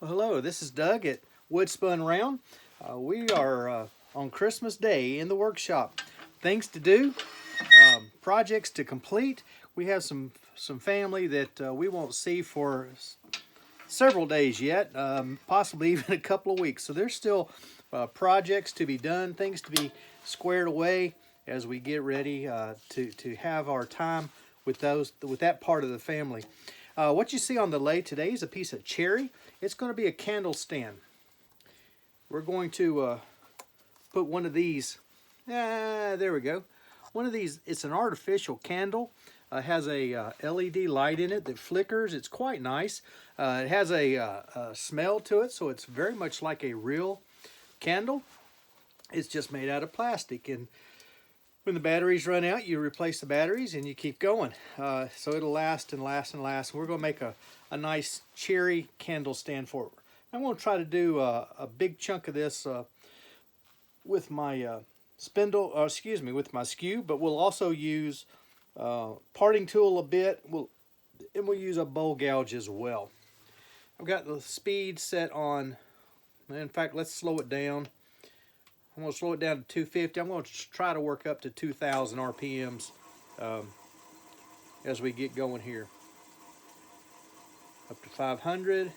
Well, hello, this is Doug at Wood Spun Round. We are on Christmas Day in the workshop. Things to do, projects to complete. We have some family that we won't see for several days yet, possibly even a couple of weeks. So there's still projects to be done, things to be squared away as we get ready to have our time with that part of the family. What you see on the lay today is a piece of cherry. It's going to be a candle stand. We're going to put one of these. There we go. One of these. It's an artificial candle. Has a LED light in it that flickers. It's quite nice. It has a smell to it, so it's very much like a real candle. It's just made out of plastic, and when the batteries run out, you replace the batteries and you keep going. So it'll last and last and last. We're going to make a nice cherry candle stand for it. I'm going to try to do a big chunk of this with my with my skew, but we'll also use parting tool a bit. We'll use a bowl gouge as well. I've got the speed set on, in fact, let's slow it down. I'm going to slow it down to 250. I'm going to try to work up to 2,000 RPMs as we get going here. Up to 500.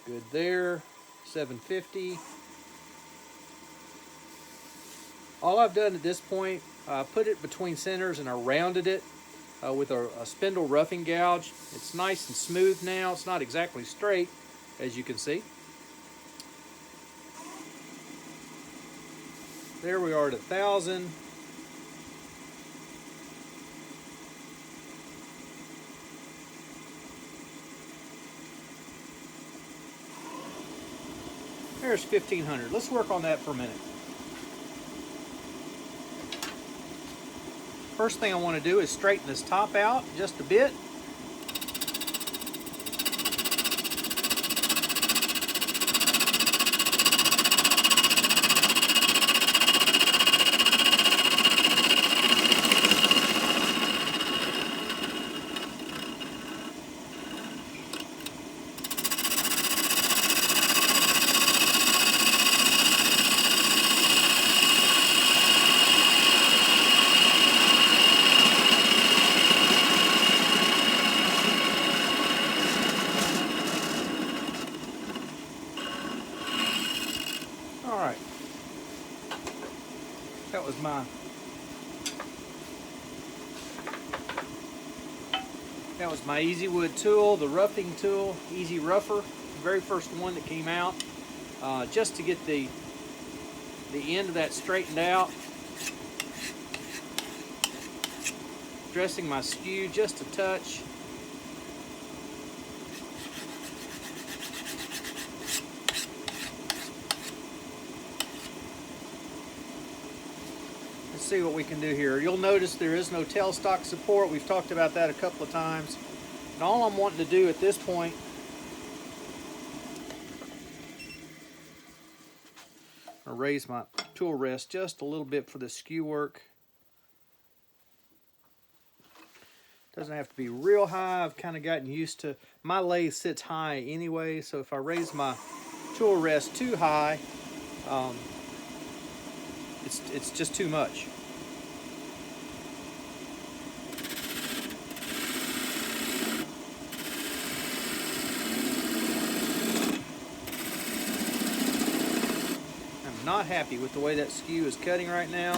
Good there. 750. All I've done at this point, I put it between centers and I rounded it with a spindle roughing gouge. It's nice and smooth now. It's not exactly straight, as you can see. There we are at 1,000. There's 1,500. Let's work on that for a minute. First thing I want to do is straighten this top out just a bit. Alright, that was my Easy Wood tool, the roughing tool, Easy Rougher, the very first one that came out, just to get the end of that straightened out. Dressing my skew just a touch. See what we can do here. You'll notice there is no tailstock support. We've talked about that a couple of times. And all I'm wanting to do at this point, I'll raise my tool rest just a little bit for the skew work. Doesn't have to be real high. I've kind of gotten used to, my lathe sits high anyway, so if I raise my tool rest too high, it's just too much. I'm not happy with the way that skew is cutting right now.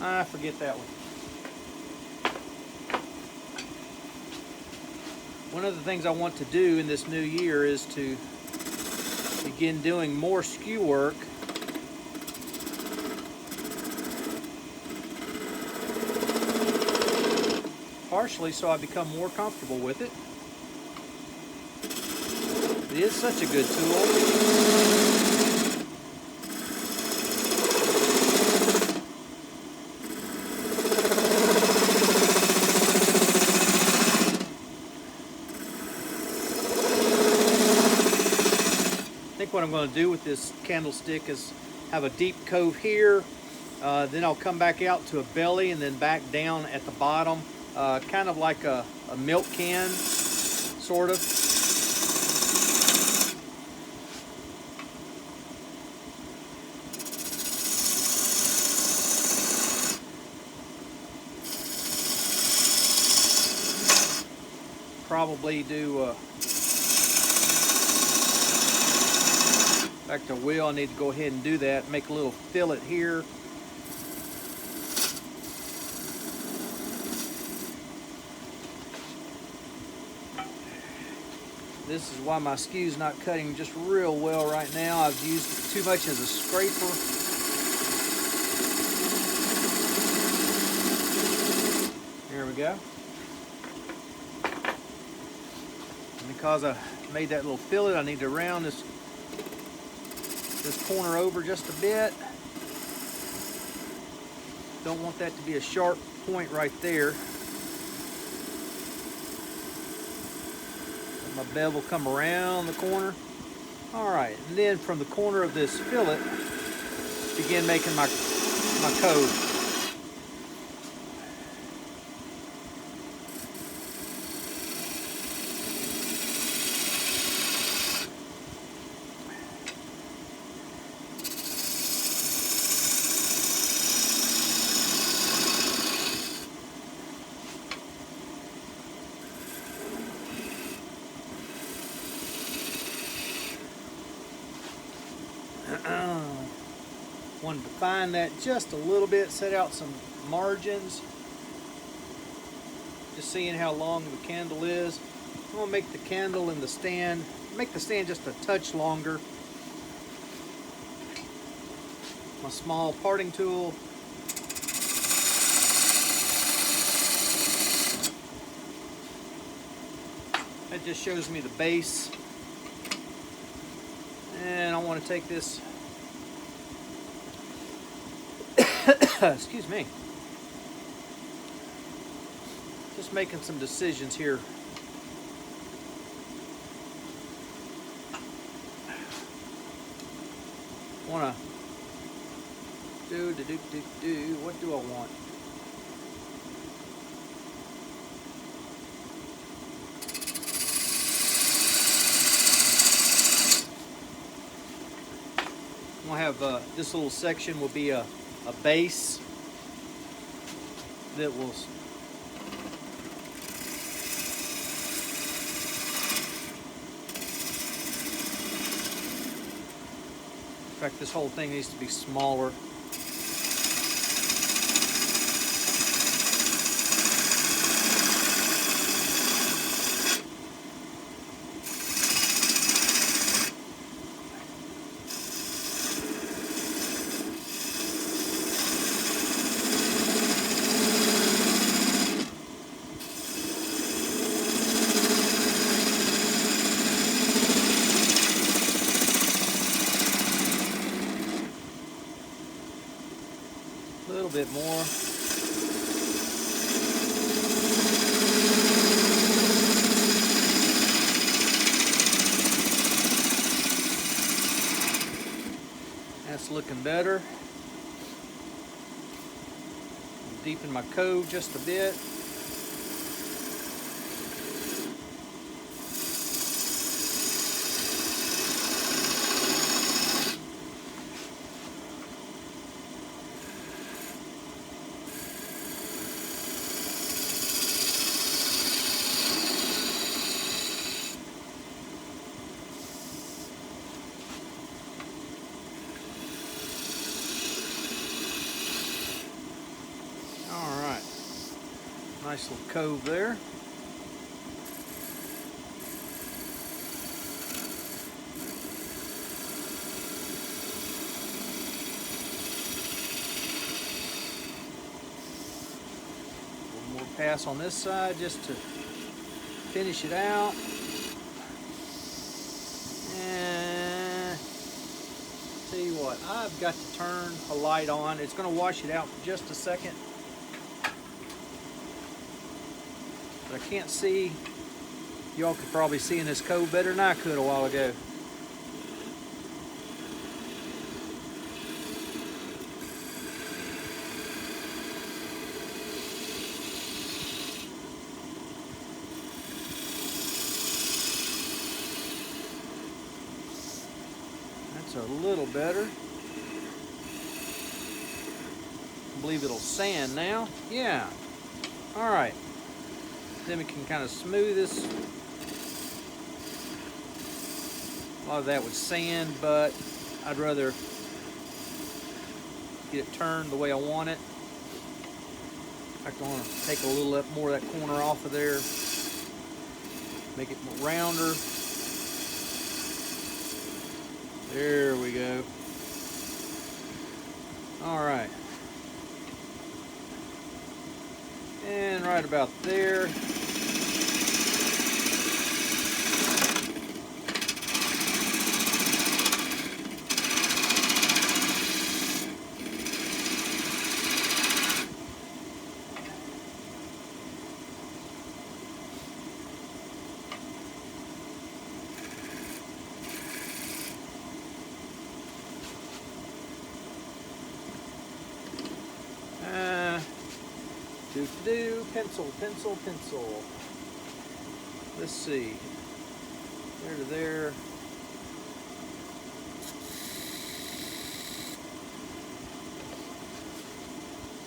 I forget that one. One of the things I want to do in this new year is to begin doing more skew work. Partially so I become more comfortable with it. It is such a good tool. I think what I'm going to do with this candlestick is have a deep cove here. Then I'll come back out to a belly and then back down at the bottom, kind of like a milk can, sort of. Probably do back to wheel. I need to go ahead and do that. Make a little fillet here. This is why my skew's not cutting just real well right now. I've used it too much as a scraper. There we go. Because I made that little fillet, I need to round this corner over just a bit. Don't want that to be a sharp point right there. Let my bevel come around the corner. All right, and then from the corner of this fillet, begin making my cove. Wanted to define that just a little bit, set out some margins. Just seeing how long the candle is. I'm gonna make the candle and the stand, make the stand just a touch longer. My small parting tool. That just shows me the base. And I want to take this, excuse me, just making some decisions here. Want to what do I want? We'll have this little section will be a base that will in fact, this whole thing needs to be smaller. A little bit more. That's looking better. Deepen my cove just a bit. Nice little cove there. One more pass on this side just to finish it out. And tell you what, I've got to turn a light on. It's going to wash it out for just a second. But I can't see. Y'all could probably see in this cove better than I could a while ago. That's a little better. I believe it'll sand now. Yeah. All right. Then we can kind of smooth this. A lot of that would sand, but I'd rather get it turned the way I want it. I want to take a little more of that corner off of there, make it more rounder. There we go. All right. And right about there. Pencil, pencil, pencil. Let's see. There to there.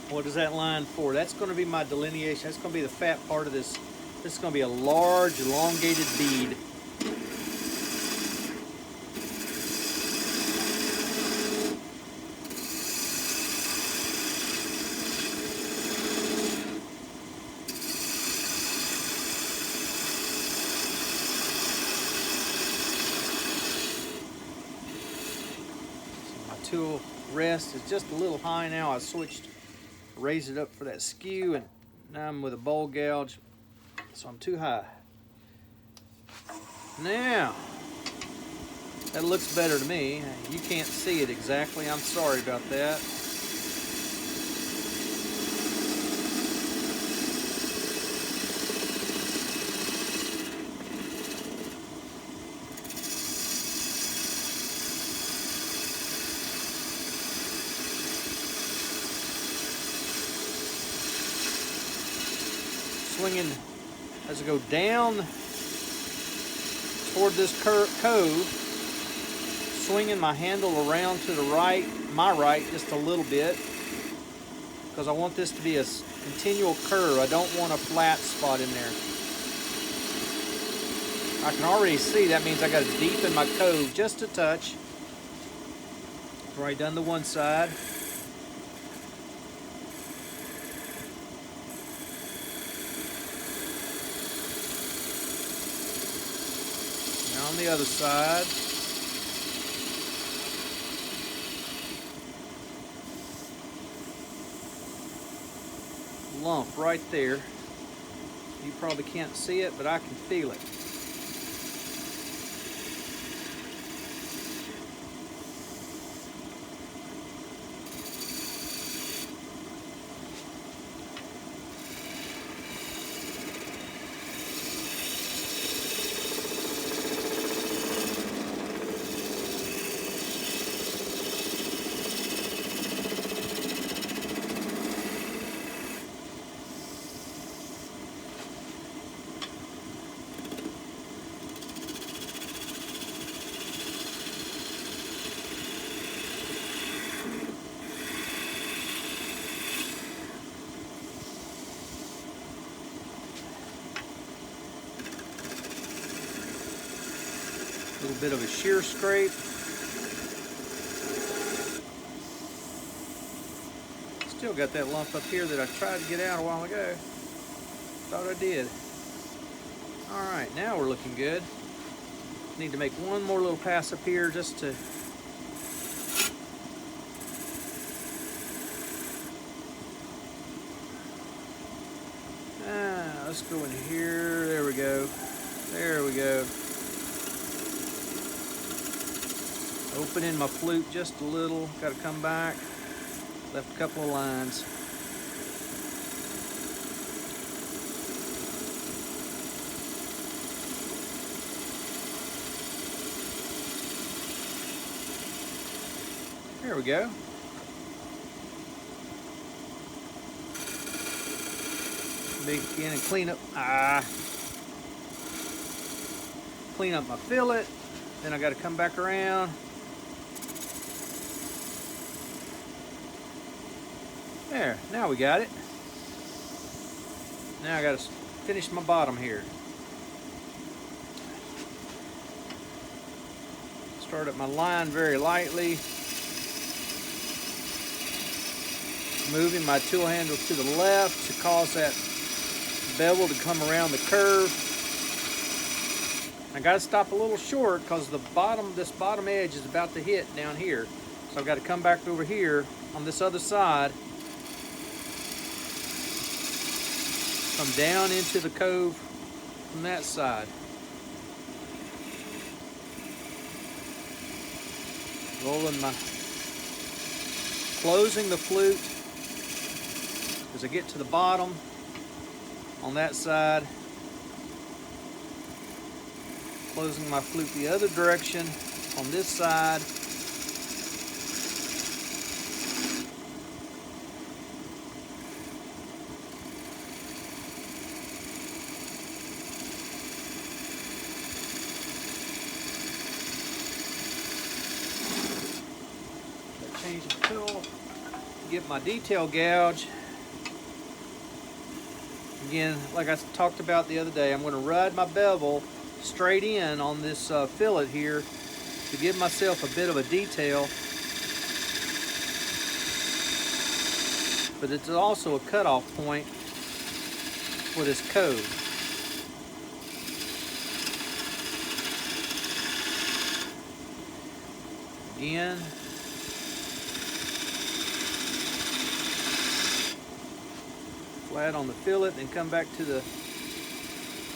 What is that line for? That's going to be my delineation. That's going to be the fat part of this. This is going to be a large, elongated bead. Tool rest is just a little high now. I switched, raised it up for that skew, and now I'm with a bowl gouge, so I'm too high. Now, that looks better to me. You can't see it exactly. I'm sorry about that. Swinging as I go down toward this cove, swinging my handle around to the right, my right, just a little bit, because I want this to be a continual curve. I don't want a flat spot in there. I can already see that means I got to deepen my cove just a touch. I've already done the one side. On the other side. Lump right there. You probably can't see it, but I can feel it. A little bit of a shear scrape. Still got that lump up here that I tried to get out a while ago. Thought I did. All right, now we're looking good. Need to make one more little pass up here just to let's go in here. There we go. There we go. Opening my flute just a little. Got to come back. Left a couple of lines. There we go. Begin and clean up. Clean up my fillet. Then I got to come back around. There, now we got it. Now I got to finish my bottom here. Start up my line very lightly. Moving my tool handle to the left to cause that bevel to come around the curve. I got to stop a little short because this bottom edge is about to hit down here. So I've got to come back over here on this other side. Come down into the cove from that side. Closing the flute as I get to the bottom on that side. Closing my flute the other direction on this side. Change the tool, get my detail gouge. Again, like I talked about the other day, I'm going to ride my bevel straight in on this fillet here to give myself a bit of a detail. But it's also a cutoff point for this cove. Again, flat on the fillet, then come back to the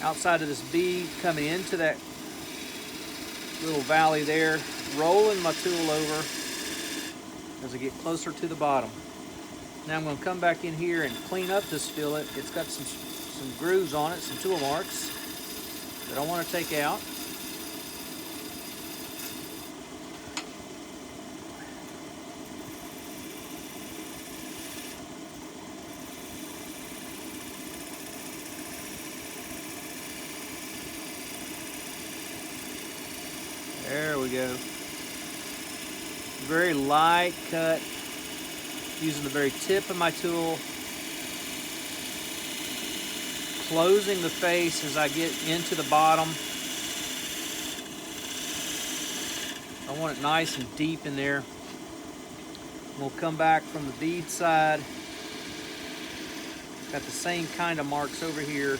outside of this bead, coming into that little valley there, rolling my tool over as I get closer to the bottom. Now I'm going to come back in here and clean up this fillet. It's got some grooves on it, some tool marks that I want to take out. There we go. Very light cut, using the very tip of my tool. Closing the face as I get into the bottom. I want it nice and deep in there. We'll come back from the bead side. Got the same kind of marks over here.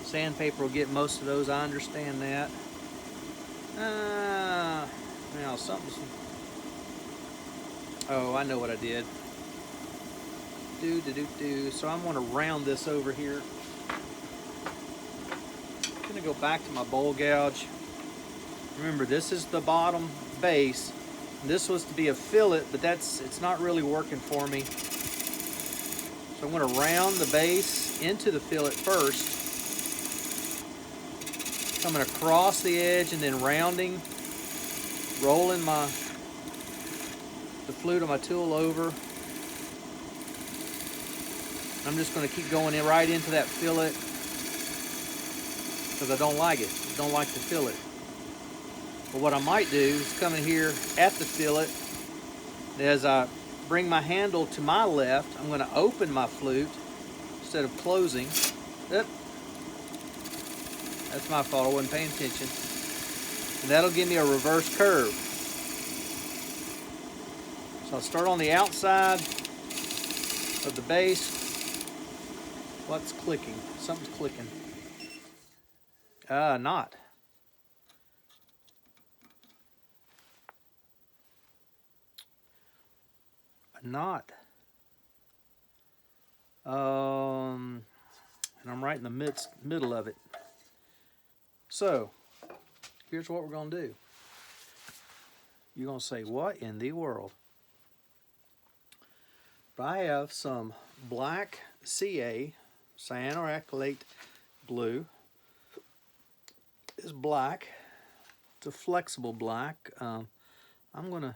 Sandpaper will get most of those, I understand that. Now something's... Oh, I know what I did. So I'm gonna round this over here. I'm gonna go back to my bowl gouge. Remember, this is the bottom base. This was to be a fillet, but it's not really working for me. So I'm gonna round the base into the fillet first. Coming across the edge and then rounding, rolling the flute of my tool over. I'm just going to keep going in right into that fillet because I don't like it. I don't like the fillet. But what I might do is come in here at the fillet. As I bring my handle to my left, I'm going to open my flute instead of closing. Yep. That's my fault, I wasn't paying attention. And that'll give me a reverse curve. So I'll start on the outside of the base. What's clicking? Something's clicking. Knot. A knot. And I'm right in the middle of it. So, here's what we're going to do. You're going to say, what in the world? But I have some black CA, cyanoacrylate blue. It's black. It's a flexible black. I'm going to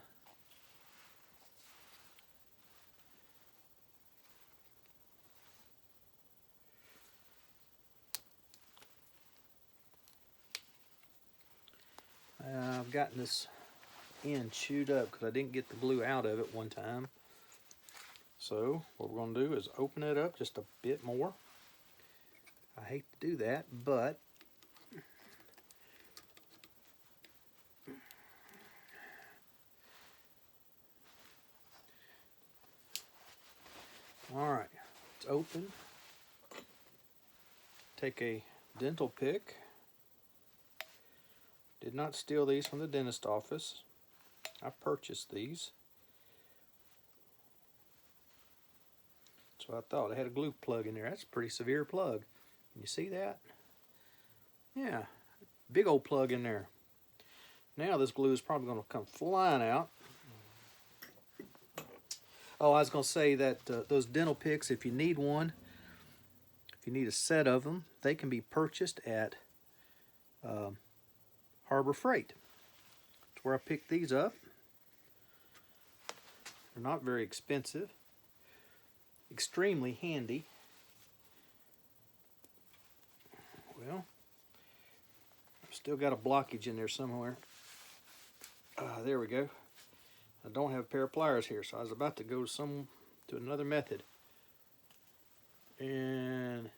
I've gotten this end chewed up because I didn't get the glue out of it one time. So what we're going to do is open it up just a bit more. I hate to do that, but all right, it's open. Take a dental pick. Did not steal these from the dentist office. I purchased these. So I thought I had a glue plug in there. That's a pretty severe plug. Can you see that? Yeah, big old plug in there. Now this glue is probably going to come flying out. Oh, I was going to say that those dental picks, if you need one, if you need a set of them, they can be purchased at Harbor Freight. That's where I picked these up. They're not very expensive. Extremely handy. Well, I've still got a blockage in there somewhere. There we go. I don't have a pair of pliers here, so I was about to go to another method. And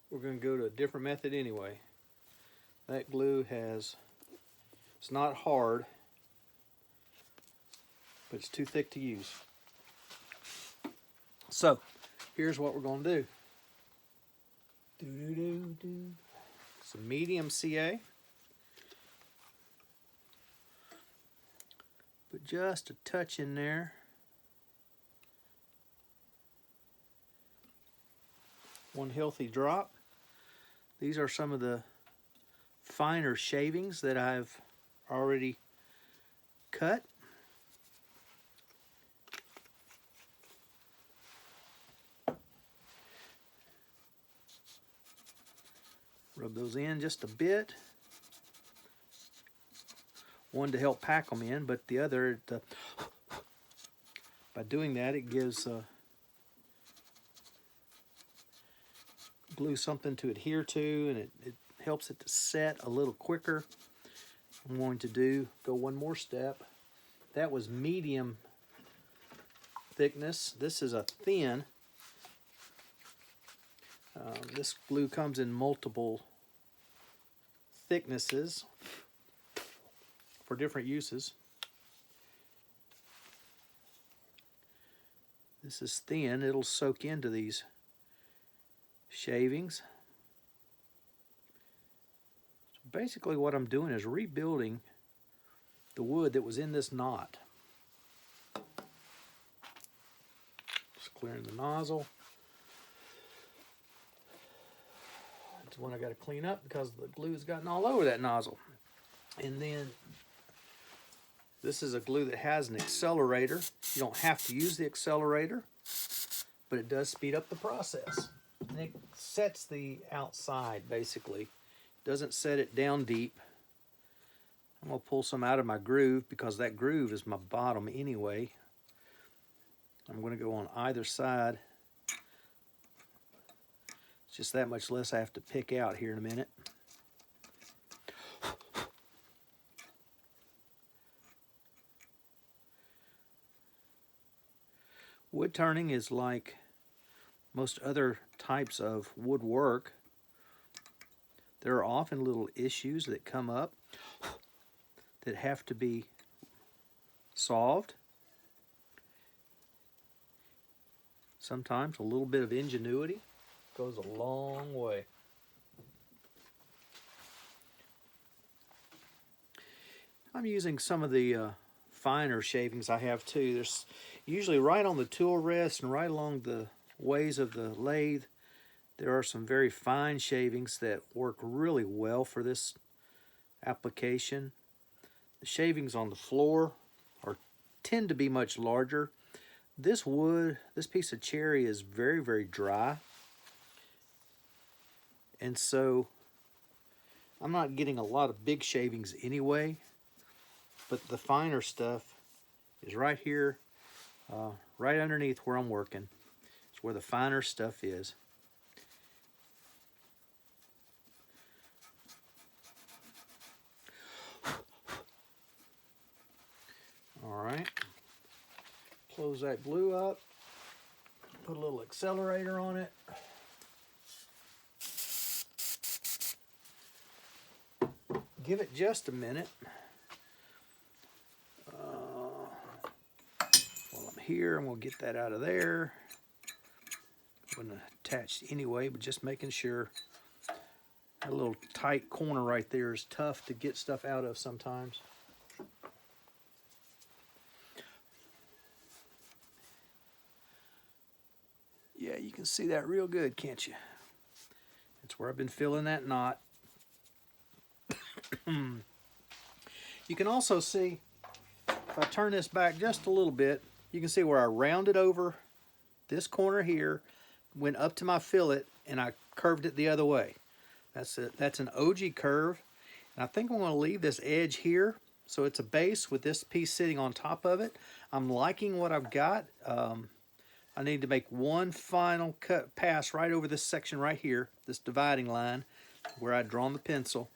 we're going to go to a different method anyway. That glue it's not hard, but it's too thick to use. So, here's what we're going to do. Some medium CA. Put just a touch in there. One healthy drop. These are some of the finer shavings that I've already cut. Rub those in just a bit. One to help pack them in, but the other, by doing that, it gives glue something to adhere to, and it helps it to set a little quicker. I'm going to go one more step. That was medium thickness. This is a thin. This glue comes in multiple thicknesses for different uses. This is thin. It'll soak into these shavings. So basically what I'm doing is rebuilding the wood that was in this knot. Just clearing the nozzle. That's one I got to clean up because the glue's gotten all over that nozzle. And then this is a glue that has an accelerator. You don't have to use the accelerator, but it does speed up the process. And it sets the outside, basically. Doesn't set it down deep. I'm going to pull some out of my groove because that groove is my bottom anyway. I'm going to go on either side. It's just that much less I have to pick out here in a minute. Wood turning is like most other types of woodwork. There are often little issues that come up that have to be solved. Sometimes a little bit of ingenuity goes a long way. I'm using some of the finer shavings I have too. There's usually right on the tool rest and right along the ways of the lathe, there are some very fine shavings that work really well for this application. The shavings on the floor tend to be much larger. This wood, this piece of cherry is very, very dry. And so I'm not getting a lot of big shavings anyway, but the finer stuff is right here, right underneath where I'm working. It's where the finer stuff is. that glue up. Put a little accelerator on it. Give it just a minute. While I'm here, I'm going to get that out of there. Wasn't attached anyway, but just making sure. That little tight corner right there is tough to get stuff out of sometimes. Yeah, you can see that real good, can't you? That's where I've been filling that knot. You can also see, if I turn this back just a little bit, you can see where I rounded over this corner here, went up to my fillet, and I curved it the other way. That's an OG curve. And I think I'm going to leave this edge here, so it's a base with this piece sitting on top of it. I'm liking what I've got. I need to make one final cut pass right over this section right here, this dividing line, where I'd drawn the pencil.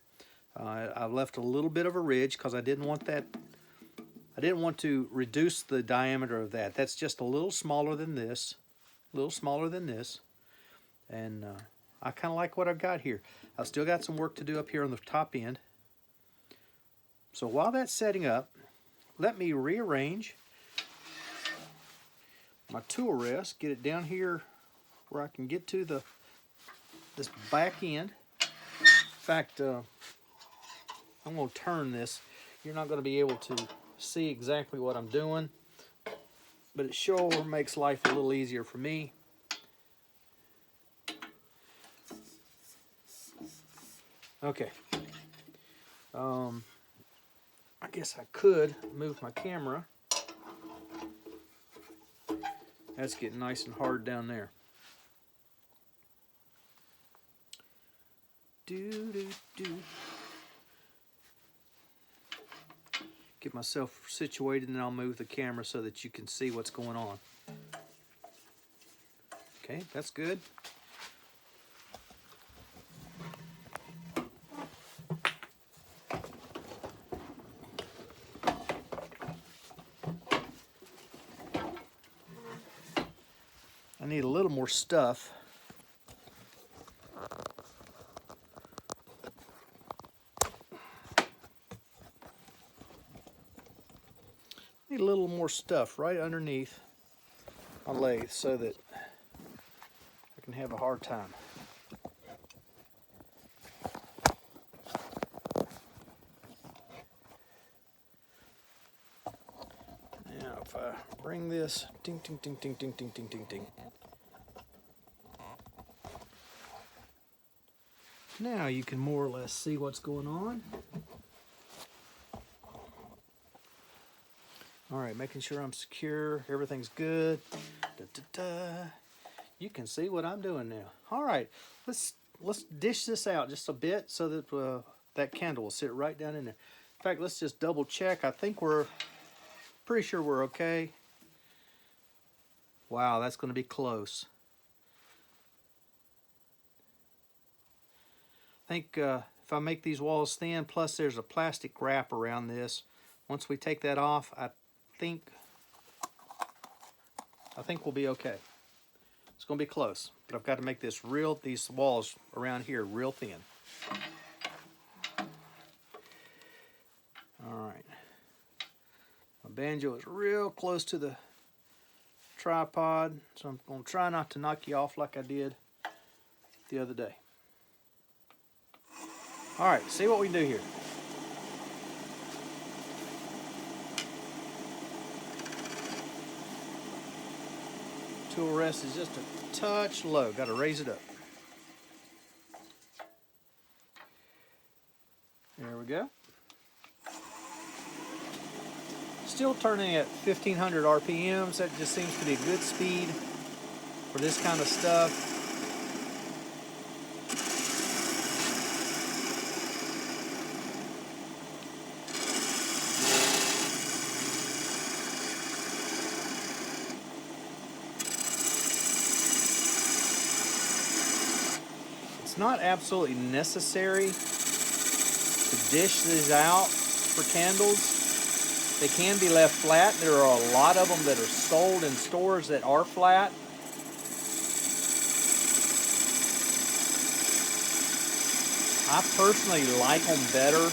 I've left a little bit of a ridge because I didn't want that. I didn't want to reduce the diameter of that. That's just a little smaller than this, and I kind of like what I've got here. I've still got some work to do up here on the top end. So while that's setting up, let me rearrange my tool rest, get it down here where I can get to this back end. In fact, I'm going to turn this. You're not going to be able to see exactly what I'm doing, but it sure makes life a little easier for me. Okay. I guess I could move my camera. That's getting nice and hard down there. Get myself situated, and then I'll move the camera so that you can see what's going on. Okay, that's good. I need a little more stuff. Need a little more stuff right underneath my lathe so that I can have a hard time. Now if I bring this, ding, ding, ding, ding, ding, ding, ding, ding, ding. Now you can more or less see what's going on. All right, making sure I'm secure, everything's good. Da, da, da. You can see what I'm doing now. All right, let's dish this out just a bit so that that candle will sit right down in there. In fact, let's just double check. I think we're pretty sure we're okay. Wow, that's going to be close. I think if I make these walls thin, plus there's a plastic wrap around this, once we take that off, I think we'll be okay. It's going to be close, but I've got to make these walls around here real thin. All right. My banjo is real close to the tripod, so I'm going to try not to knock you off like I did the other day. All right, see what we can do here. Tool rest is just a touch low. Got to raise it up. There we go. Still turning at 1500 RPMs. That just seems to be a good speed for this kind of stuff. It's not absolutely necessary to dish these out for candles. They can be left flat. There are a lot of them that are sold in stores that are flat. I personally like them better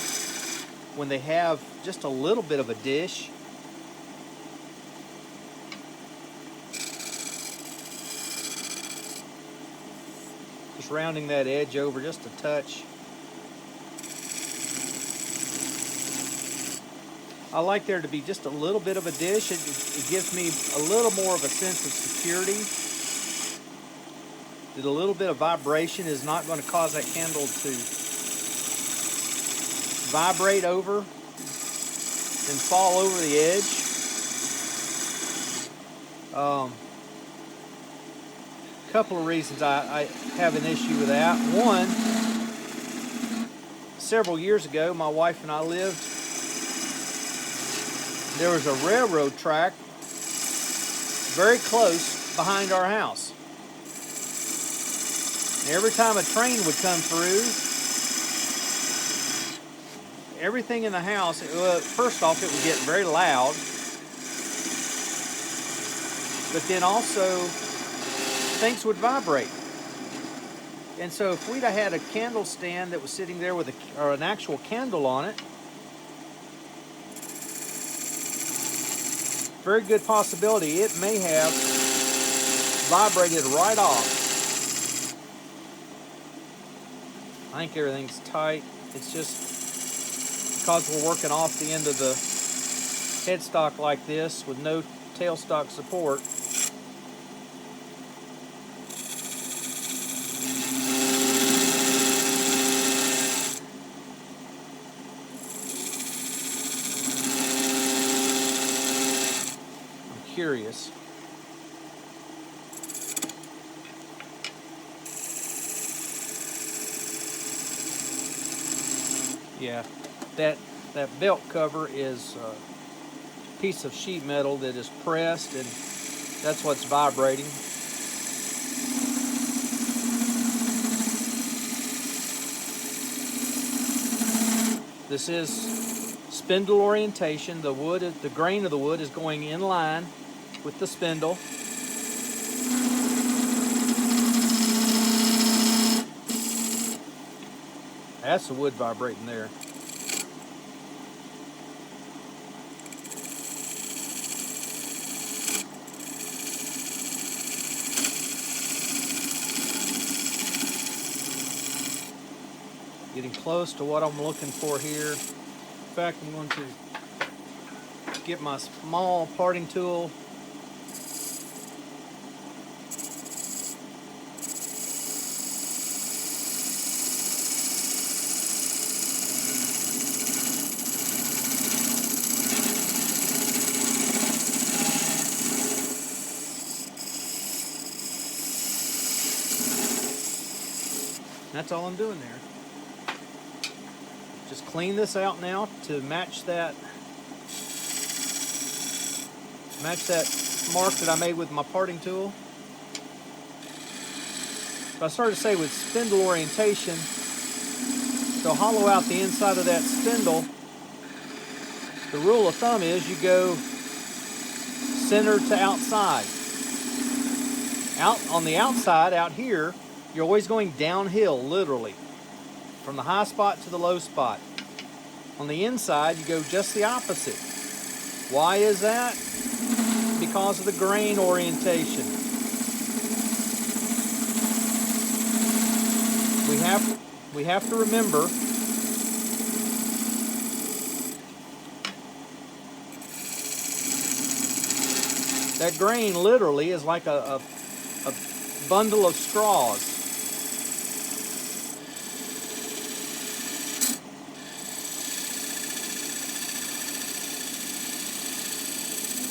when they have just a little bit of a dish. Just rounding that edge over just a touch. I like there to be just a little bit of a dish. It gives me a little more of a sense of security. That a little bit of vibration is not going to cause that candle to vibrate over and fall over the edge. Couple of reasons I have an issue with that. One, several years ago, my wife and I lived. There was a railroad track very close behind our house. And every time a train would come through, everything in the house, first off, it would get very loud. But then also, things would vibrate. And so if we'd have had a candle stand that was sitting there with an actual candle on it, very good possibility it may have vibrated right off. I think everything's tight. It's just because we're working off the end of the headstock like this with no tailstock support. Curious. Yeah, that belt cover is a piece of sheet metal that is pressed, and that's what's vibrating. This is spindle orientation. The wood, the grain of the wood is going in line with the spindle. That's the wood vibrating there. Getting close to what I'm looking for here. In fact, I'm going to get my small parting tool. That's all I'm doing there. Just clean this out now to match that mark that I made with my parting tool. So I started to say with spindle orientation, to hollow out the inside of that spindle, the rule of thumb is you go center to outside. Out on the outside, out here, you're always going downhill, literally, from the high spot to the low spot. On the inside, you go just the opposite. Why is that? Because of the grain orientation. We have to remember that grain literally is like a bundle of straws.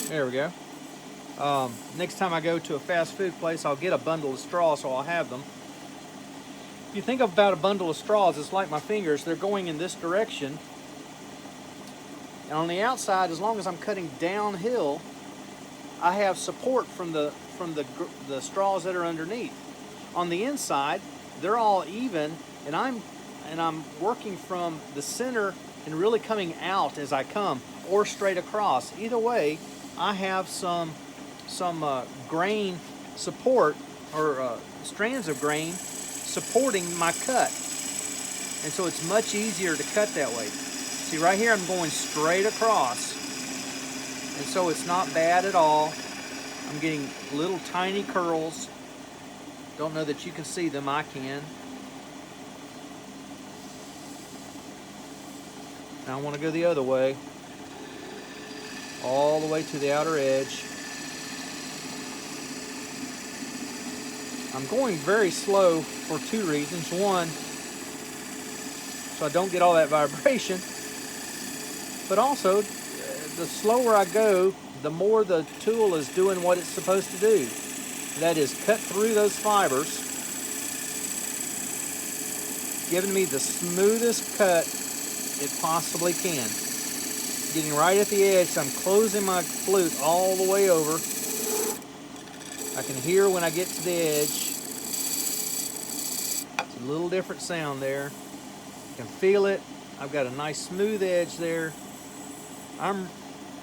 There we go. Next time I go to a fast food place, I'll get a bundle of straws, so I'll have them. If you think about a bundle of straws, it's like my fingers. They're going in this direction. And on the outside, as long as I'm cutting downhill, I have support from the straws that are underneath. On the inside, they're all even, and I'm working from the center and really coming out as I come. or straight across. Either way, I have some grain support, or strands of grain supporting my cut. And so it's much easier to cut that way. See, right here I'm going straight across. And so it's not bad at all. I'm getting little tiny curls. Don't know that you can see them, I can. Now I want to go the other way. All the way to the outer edge. I'm going very slow for two reasons. One, so I don't get all that vibration. But also, the slower I go, the more the tool is doing what it's supposed to do. That is, cut through those fibers, giving me the smoothest cut it possibly can. Getting right at the edge, I'm closing my flute all the way over. I can hear when I get to the edge. It's a little different sound there. You can feel it. I've got a nice smooth edge there.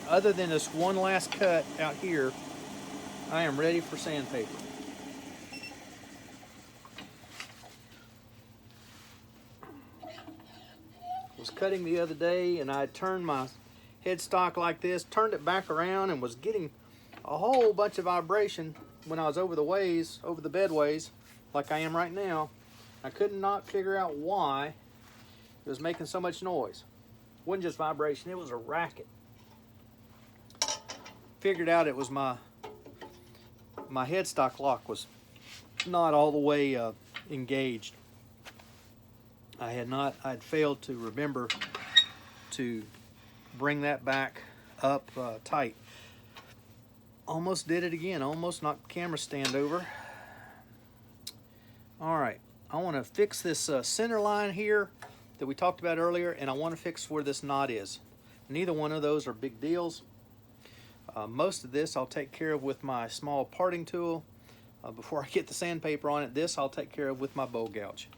Other than this one last cut out here, I am ready for sandpaper. I was cutting the other day and I turned my headstock like this, turned it back around, and was getting a whole bunch of vibration when I was over the bedways, like I am right now. I could not figure out why it was making so much noise. It wasn't just vibration, it was a racket. Figured out it was my headstock lock was not all the way engaged. I had failed to remember to bring that back up tight. Almost did it again, almost knocked the camera stand over. All right, I want to fix this center line here that we talked about earlier, and I want to fix where this knot is. Neither one of those are big deals. Most of this I'll take care of with my small parting tool. Before I get the sandpaper on it, this I'll take care of with my bowl gouge.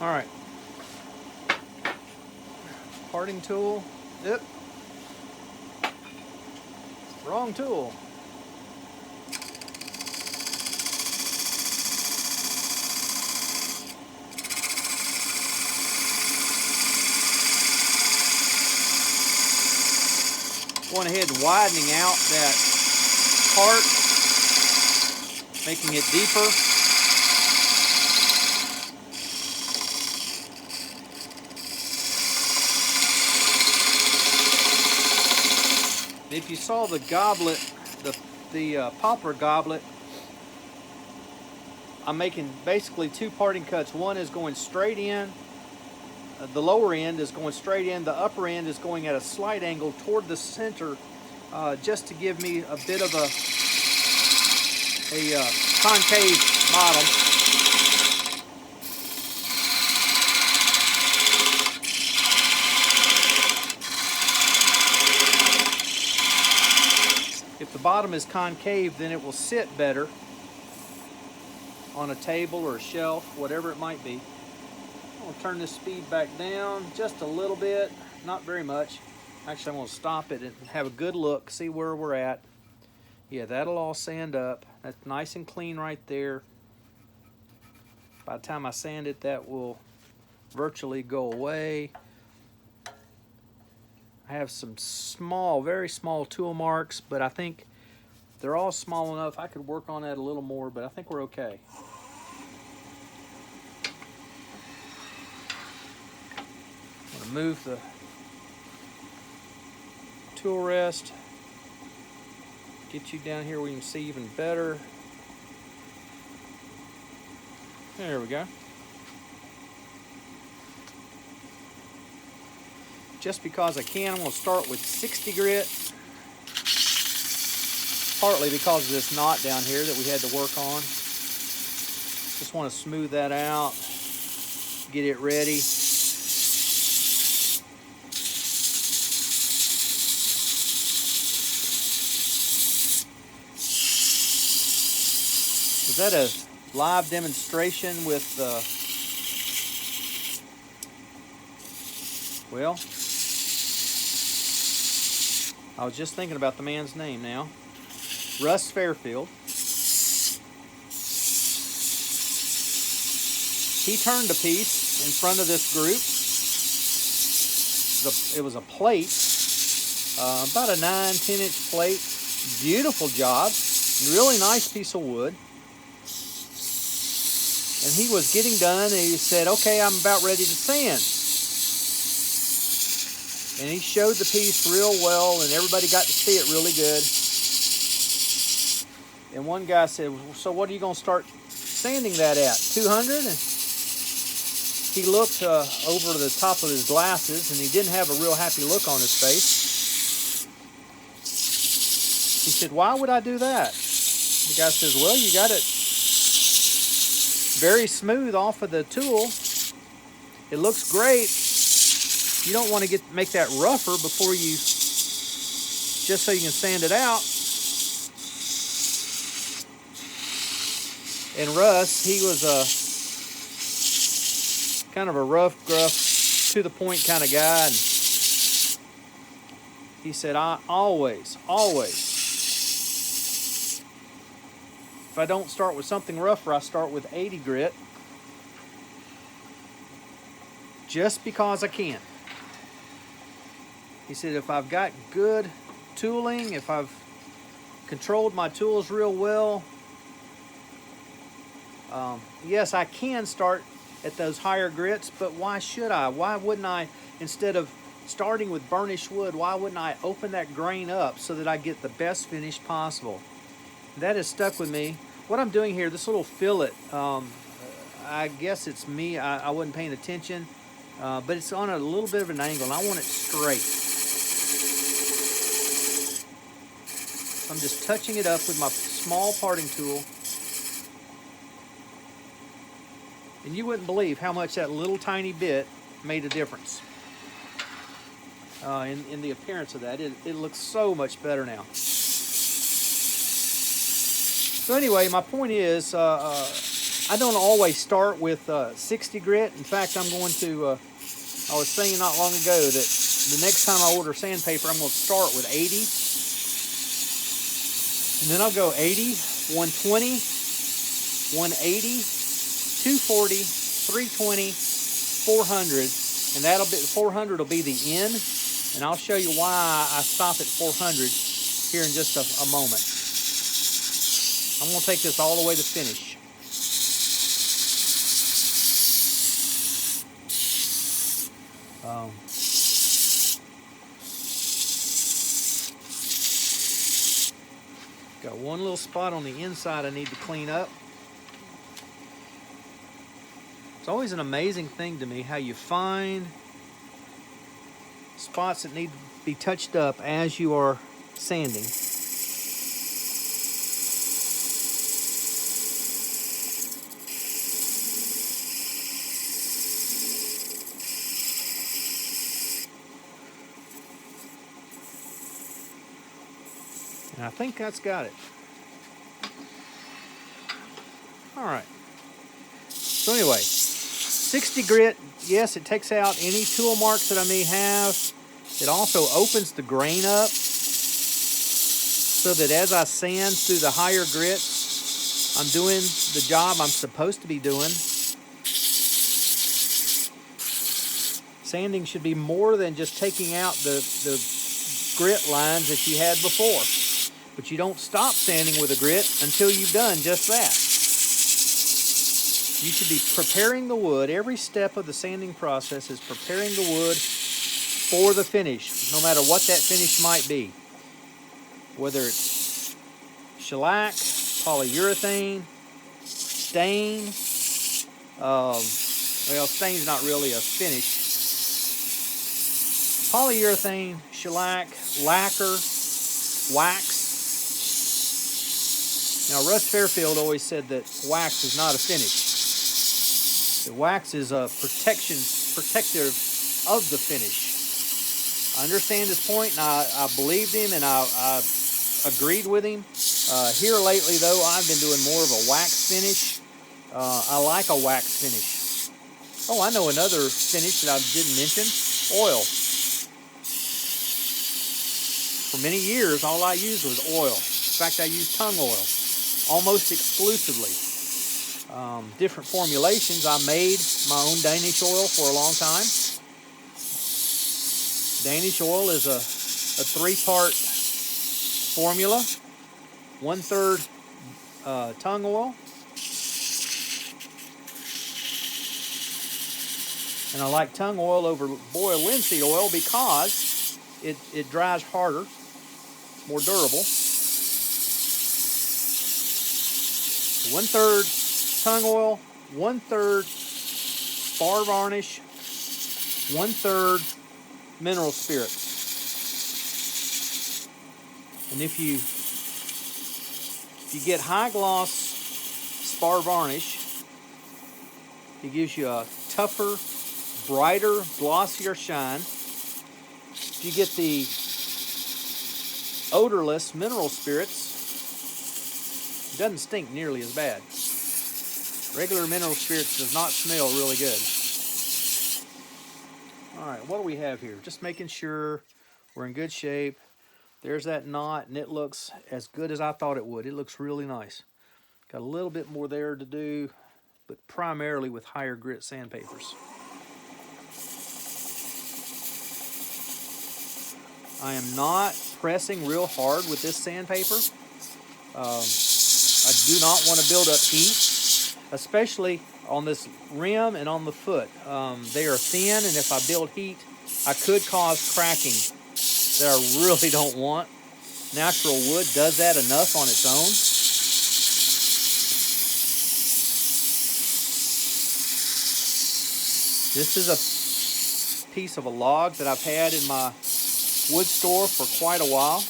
All right, parting tool, yep, wrong tool. Going ahead and widening out that part, making it deeper. If you saw the goblet, the poplar goblet, I'm making basically two parting cuts. One is going straight in, the lower end is going straight in, the upper end is going at a slight angle toward the center, just to give me a bit of a concave bottom. If the bottom is concave, then it will sit better on a table or a shelf, whatever it might be. I'm going to turn this speed back down just a little bit, not very much. Actually, I'm going to stop it and have a good look, see where we're at. Yeah, that'll all sand up. That's nice and clean right there. By the time I sand it, that will virtually go away. I have some small, very small tool marks, but I think they're all small enough. I could work on that a little more, but I think we're okay. I'm going to move the tool rest. Get you down here where you can see even better. There we go. Just because I can, I'm going to start with 60 grit. Partly because of this knot down here that we had to work on. Just want to smooth that out, get it ready. Was that a live demonstration with, well, I was just thinking about the man's name now. Russ Fairfield. He turned a piece in front of this group. It was a plate, about a 9-10 inch plate. Beautiful job, really nice piece of wood. And he was getting done and he said, okay, I'm about ready to sand. And he showed the piece real well and everybody got to see it really good. And one guy said, so what are you going to start sanding that at, 200? And he looked over the top of his glasses and he didn't have a real happy look on his face. He said, why would I do that? The guy says, well, you got it very smooth off of the tool. It looks great. You don't want to make that rougher before you, just so you can sand it out. And Russ, he was a kind of a rough, gruff, to the point kind of guy. And he said, I always, if I don't start with something rougher, I start with 80 grit. Just because I can. He said, if I've got good tooling, if I've controlled my tools real well, yes, I can start at those higher grits, but why should I? Why wouldn't I, instead of starting with burnished wood, why wouldn't I open that grain up so that I get the best finish possible? That has stuck with me. What I'm doing here, this little fillet, I guess it's me, I wasn't paying attention, but it's on a little bit of an angle, and I want it straight. So I'm just touching it up with my small parting tool. And you wouldn't believe how much that little tiny bit made a difference in the appearance of that. It looks so much better now. So anyway, my point is, I don't always start with 60 grit. In fact, I'm going to, I was saying not long ago that the next time I order sandpaper, I'm going to start with 80. And then I'll go 80, 120, 180, 240, 320, 400. And that'll be, 400 will be the end. And I'll show you why I stop at 400 here in just a moment. I'm going to take this all the way to finish. Got one little spot on the inside I need to clean up. It's always an amazing thing to me how you find spots that need to be touched up as you are sanding. And I think that's got it. All right. So anyway, 60 grit, yes, it takes out any tool marks that I may have. It also opens the grain up so that as I sand through the higher grits, I'm doing the job I'm supposed to be doing. Sanding should be more than just taking out the grit lines that you had before. But you don't stop sanding with a grit until you've done just that. You should be preparing the wood. Every step of the sanding process is preparing the wood for the finish, no matter what that finish might be. Whether it's shellac, polyurethane, stain. Well, stain's not really a finish. Polyurethane, shellac, lacquer, wax. Now, Russ Fairfield always said that wax is not a finish. The wax is a protective of the finish. I understand his point, and I believed him, and I agreed with him. Here lately, though, I've been doing more of a wax finish. I like a wax finish. Oh, I know another finish that I didn't mention, oil. For many years, all I used was oil. In fact, I used tung oil almost exclusively. Different formulations. I made my own Danish oil for a long time. Danish oil is a 3-part formula. 1/3 tung oil. And I like tung oil over boiled linseed oil because it dries harder, more durable. 1/3 tung oil, 1/3 spar varnish, 1/3 mineral spirits. And if you get high gloss spar varnish, it gives you a tougher, brighter, glossier shine. If you get the odorless mineral spirits, it doesn't stink nearly as bad. Regular mineral spirits does not smell really good. All right, what do we have here? Just making sure we're in good shape. There's that knot, and it looks as good as I thought it would. It looks really nice. Got a little bit more there to do, but primarily with higher grit sandpapers. I am not pressing real hard with this sandpaper. I do not want to build up heat, especially on this rim and on the foot. They are thin, and if I build heat, I could cause cracking that I really don't want. Natural wood does that enough on its own. This is a piece of a log that I've had in my wood store for quite a while.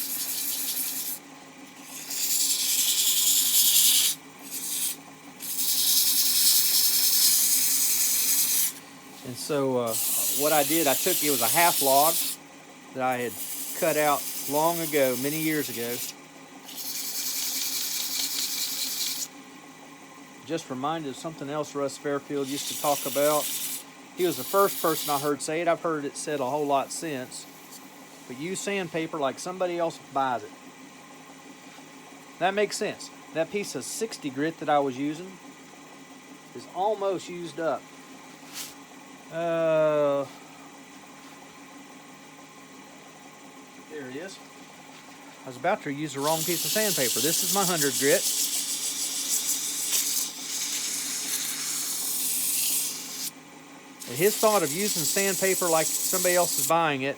And so what I did, it was a half log that I had cut out long ago, many years ago. Just reminded of something else Russ Fairfield used to talk about. He was the first person I heard say it. I've heard it said a whole lot since. But use sandpaper like somebody else buys it. That makes sense. That piece of 60 grit that I was using is almost used up. There it is. I was about to use the wrong piece of sandpaper. This is my 100 grit. And his thought of using sandpaper like somebody else is buying it,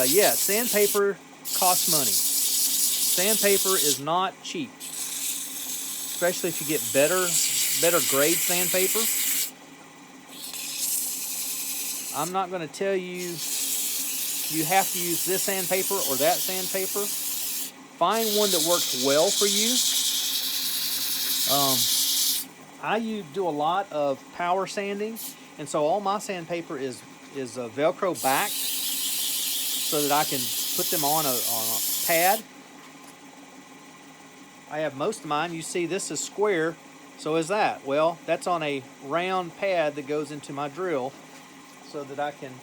yeah, sandpaper costs money. Sandpaper is not cheap, especially if you get better grade sandpaper. I'm not going to tell you have to use this sandpaper or that sandpaper. Find one that works well for you. I do a lot of power sanding, and so all my sandpaper is Velcro backed, so that I can put them on a pad. I have most of mine. You see, this is square, so is that. Well, that's on a round pad that goes into my drill, so that I can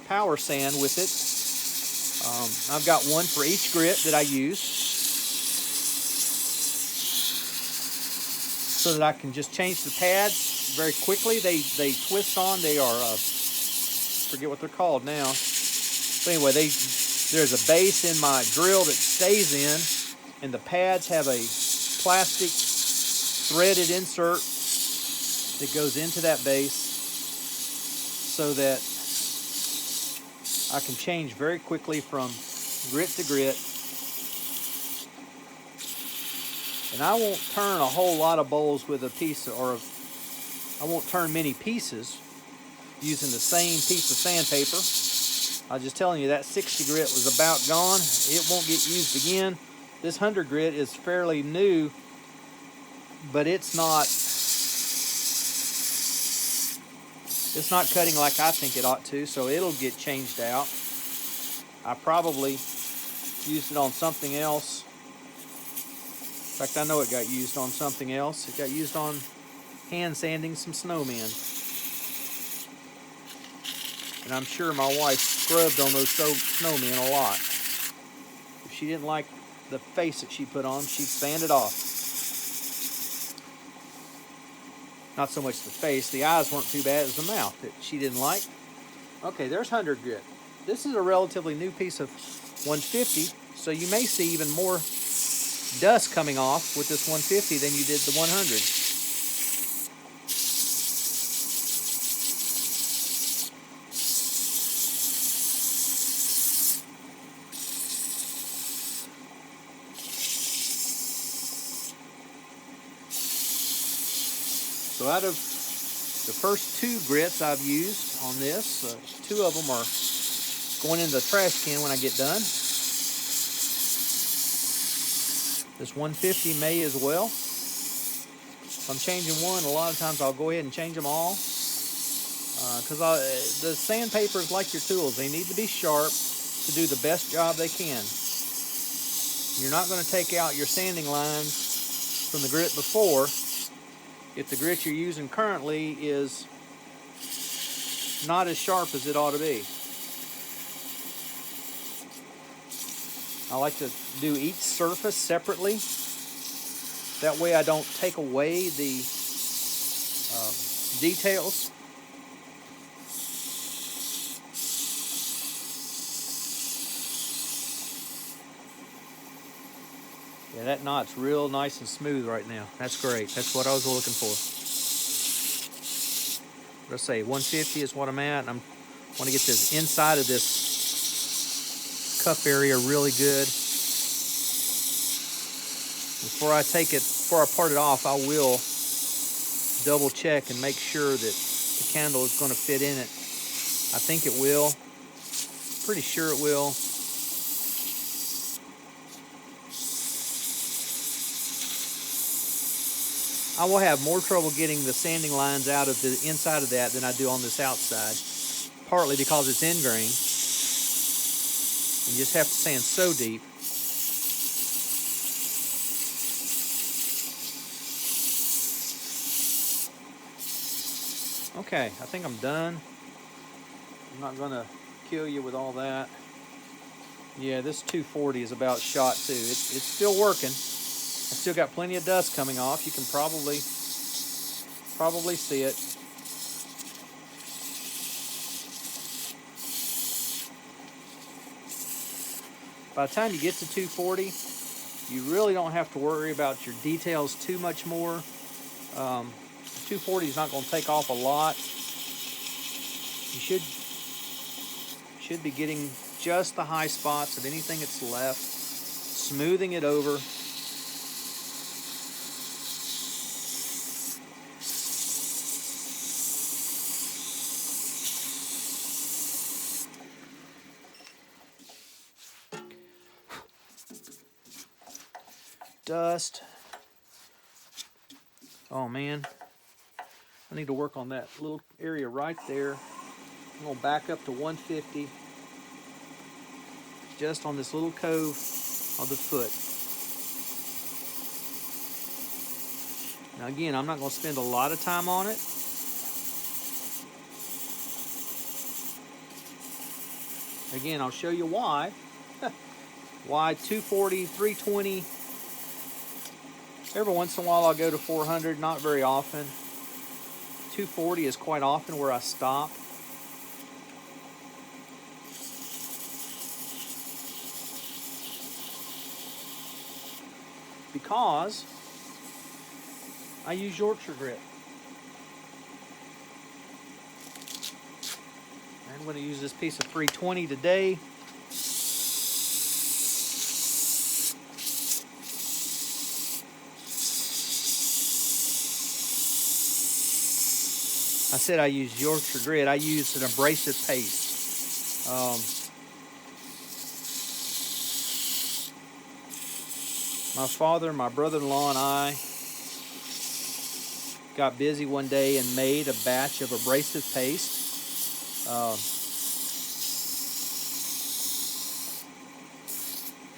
power sand with it. I've got one for each grit that I use, so that I can just change the pads very quickly. They twist on. They are forget what they're called now. So anyway, there's a base in my drill that stays in, and the pads have a plastic threaded insert that goes into that base, so that I can change very quickly from grit to grit. And I won't turn a whole lot of bowls with a piece, or I won't turn many pieces using the same piece of sandpaper. I was just telling you that 60 grit was about gone. It won't get used again. This 100 grit is fairly new, but it's not cutting like I think it ought to, so it'll get changed out. I probably used it on something else. In fact, I know it got used on something else. It got used on hand sanding some snowmen. And I'm sure my wife scrubbed on those snowmen a lot. If she didn't like the face that she put on, she'd sand it off. Not so much the face. The eyes weren't too bad as the mouth that she didn't like. Okay, there's 100 grit. This is a relatively new piece of 150, so you may see even more dust coming off with this 150 than you did the 100. So out of the first 2 grits I've used on this, 2 of them are going in the trash can when I get done. This 150 may as well. If I'm changing one, a lot of times I'll go ahead and change them all. Because the sandpaper is like your tools. They need to be sharp to do the best job they can. You're not going to take out your sanding lines from the grit before if the grit you're using currently is not as sharp as it ought to be. I like to do each surface separately. That way I don't take away the details. Yeah, that knot's real nice and smooth right now. That's great. That's what I was looking for. Let's say 150 is what I'm at. And I want to get this inside of this cup area really good. Before I part it off, I will double check and make sure that the candle is going to fit in it. I think it will. Pretty sure it will. I will have more trouble getting the sanding lines out of the inside of that than I do on this outside. Partly because it's ingrain. You just have to sand so deep. Okay, I think I'm done. I'm not going to kill you with all that. Yeah, this 240 is about shot too. It's still working. I still got plenty of dust coming off. You can probably see it. By the time you get to 240, you really don't have to worry about your details too much more. 240 is not going to take off a lot. You should be getting just the high spots of anything that's left, smoothing it over. Dust. Oh man, I need to work on that little area right there. I'm going to back up to 150 just on this little cove of the foot. Now again, I'm not going to spend a lot of time on it. Again, I'll show you why. Why 240, 320. Every once in a while I'll go to 400, not very often. 240 is quite often where I stop. Because I use Yorkshire grit. I'm going to use this piece of 320 today. I said I use Yorkshire grit. I use an abrasive paste. My father, my brother-in-law, and I got busy one day and made a batch of abrasive paste.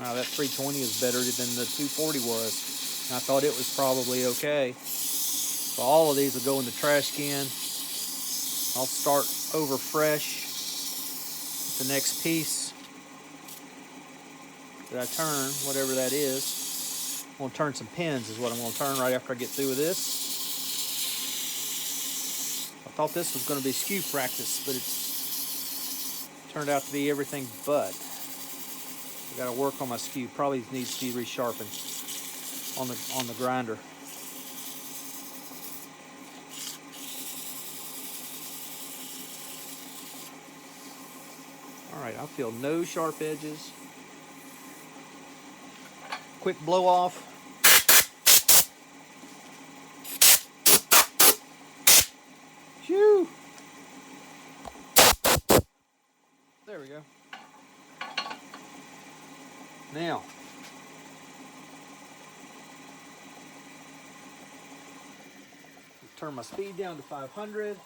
Now that 320 is better than the 240 was. And I thought it was probably okay. So all of these will go in the trash can. I'll start over fresh with the next piece that I turn, whatever that is. I'm going to turn some pins is what I'm going to turn right after I get through with this. I thought this was going to be skew practice, but it's turned out to be everything but. I got to work on my skew. Probably needs to be resharpened on the grinder. All right, I feel no sharp edges. Quick blow off. Shoo! There we go. Now, turn my speed down to 500.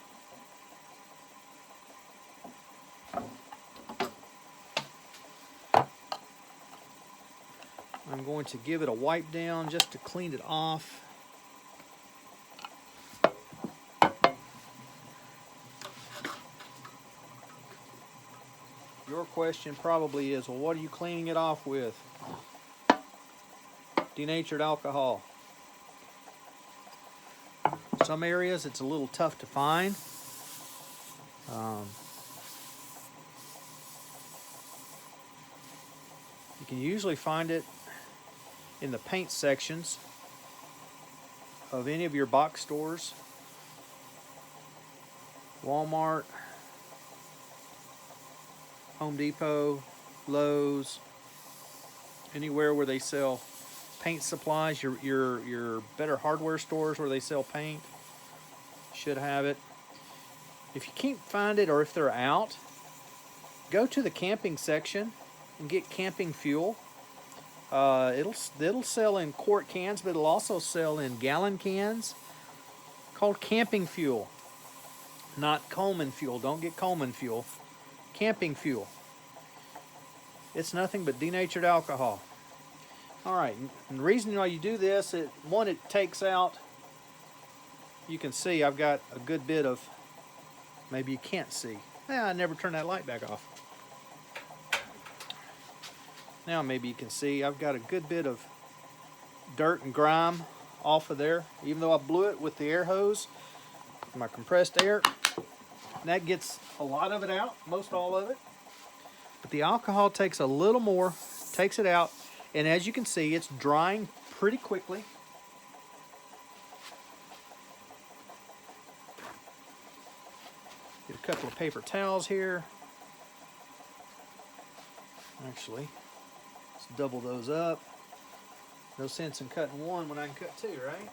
I'm going to give it a wipe down just to clean it off. Your question probably is, well, what are you cleaning it off with? Denatured alcohol. Some areas it's a little tough to find. You can usually find it in the paint sections of any of your box stores. Walmart, Home Depot, Lowe's, anywhere where they sell paint supplies, your better hardware stores where they sell paint should have it. If you can't find it or if they're out, go to the camping section and get camping fuel. It'll sell in quart cans, but it'll also sell in gallon cans called camping fuel, not Coleman fuel. Don't get Coleman fuel. Camping fuel. It's nothing but denatured alcohol. All right, and the reason why you do this, it takes out, you can see I've got a good bit of, maybe you can't see. I never turned that light back off. Now maybe you can see I've got a good bit of dirt and grime off of there, even though I blew it with the air hose, my compressed air. And that gets a lot of it out, most all of it. But the alcohol takes a little more, takes it out, and as you can see, it's drying pretty quickly. Get a couple of paper towels here. Actually, let's double those up. No sense in cutting one when I can cut two, right?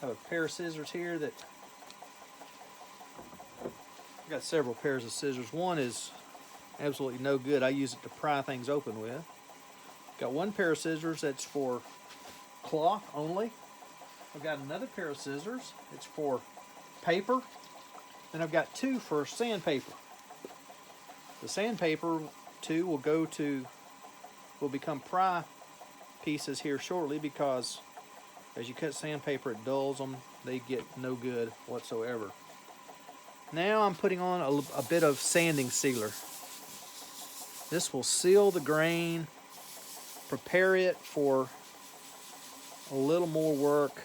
I have a pair of scissors here that I've got several pairs of scissors. One is absolutely no good. I use it to pry things open with. Got one pair of scissors that's for cloth only. I've got another pair of scissors. It's for paper. And I've got two for sandpaper. The sandpaper, two, will become pry pieces here shortly because as you cut sandpaper, it dulls them. They get no good whatsoever. Now I'm putting on a bit of sanding sealer. This will seal the grain, prepare it for a little more work.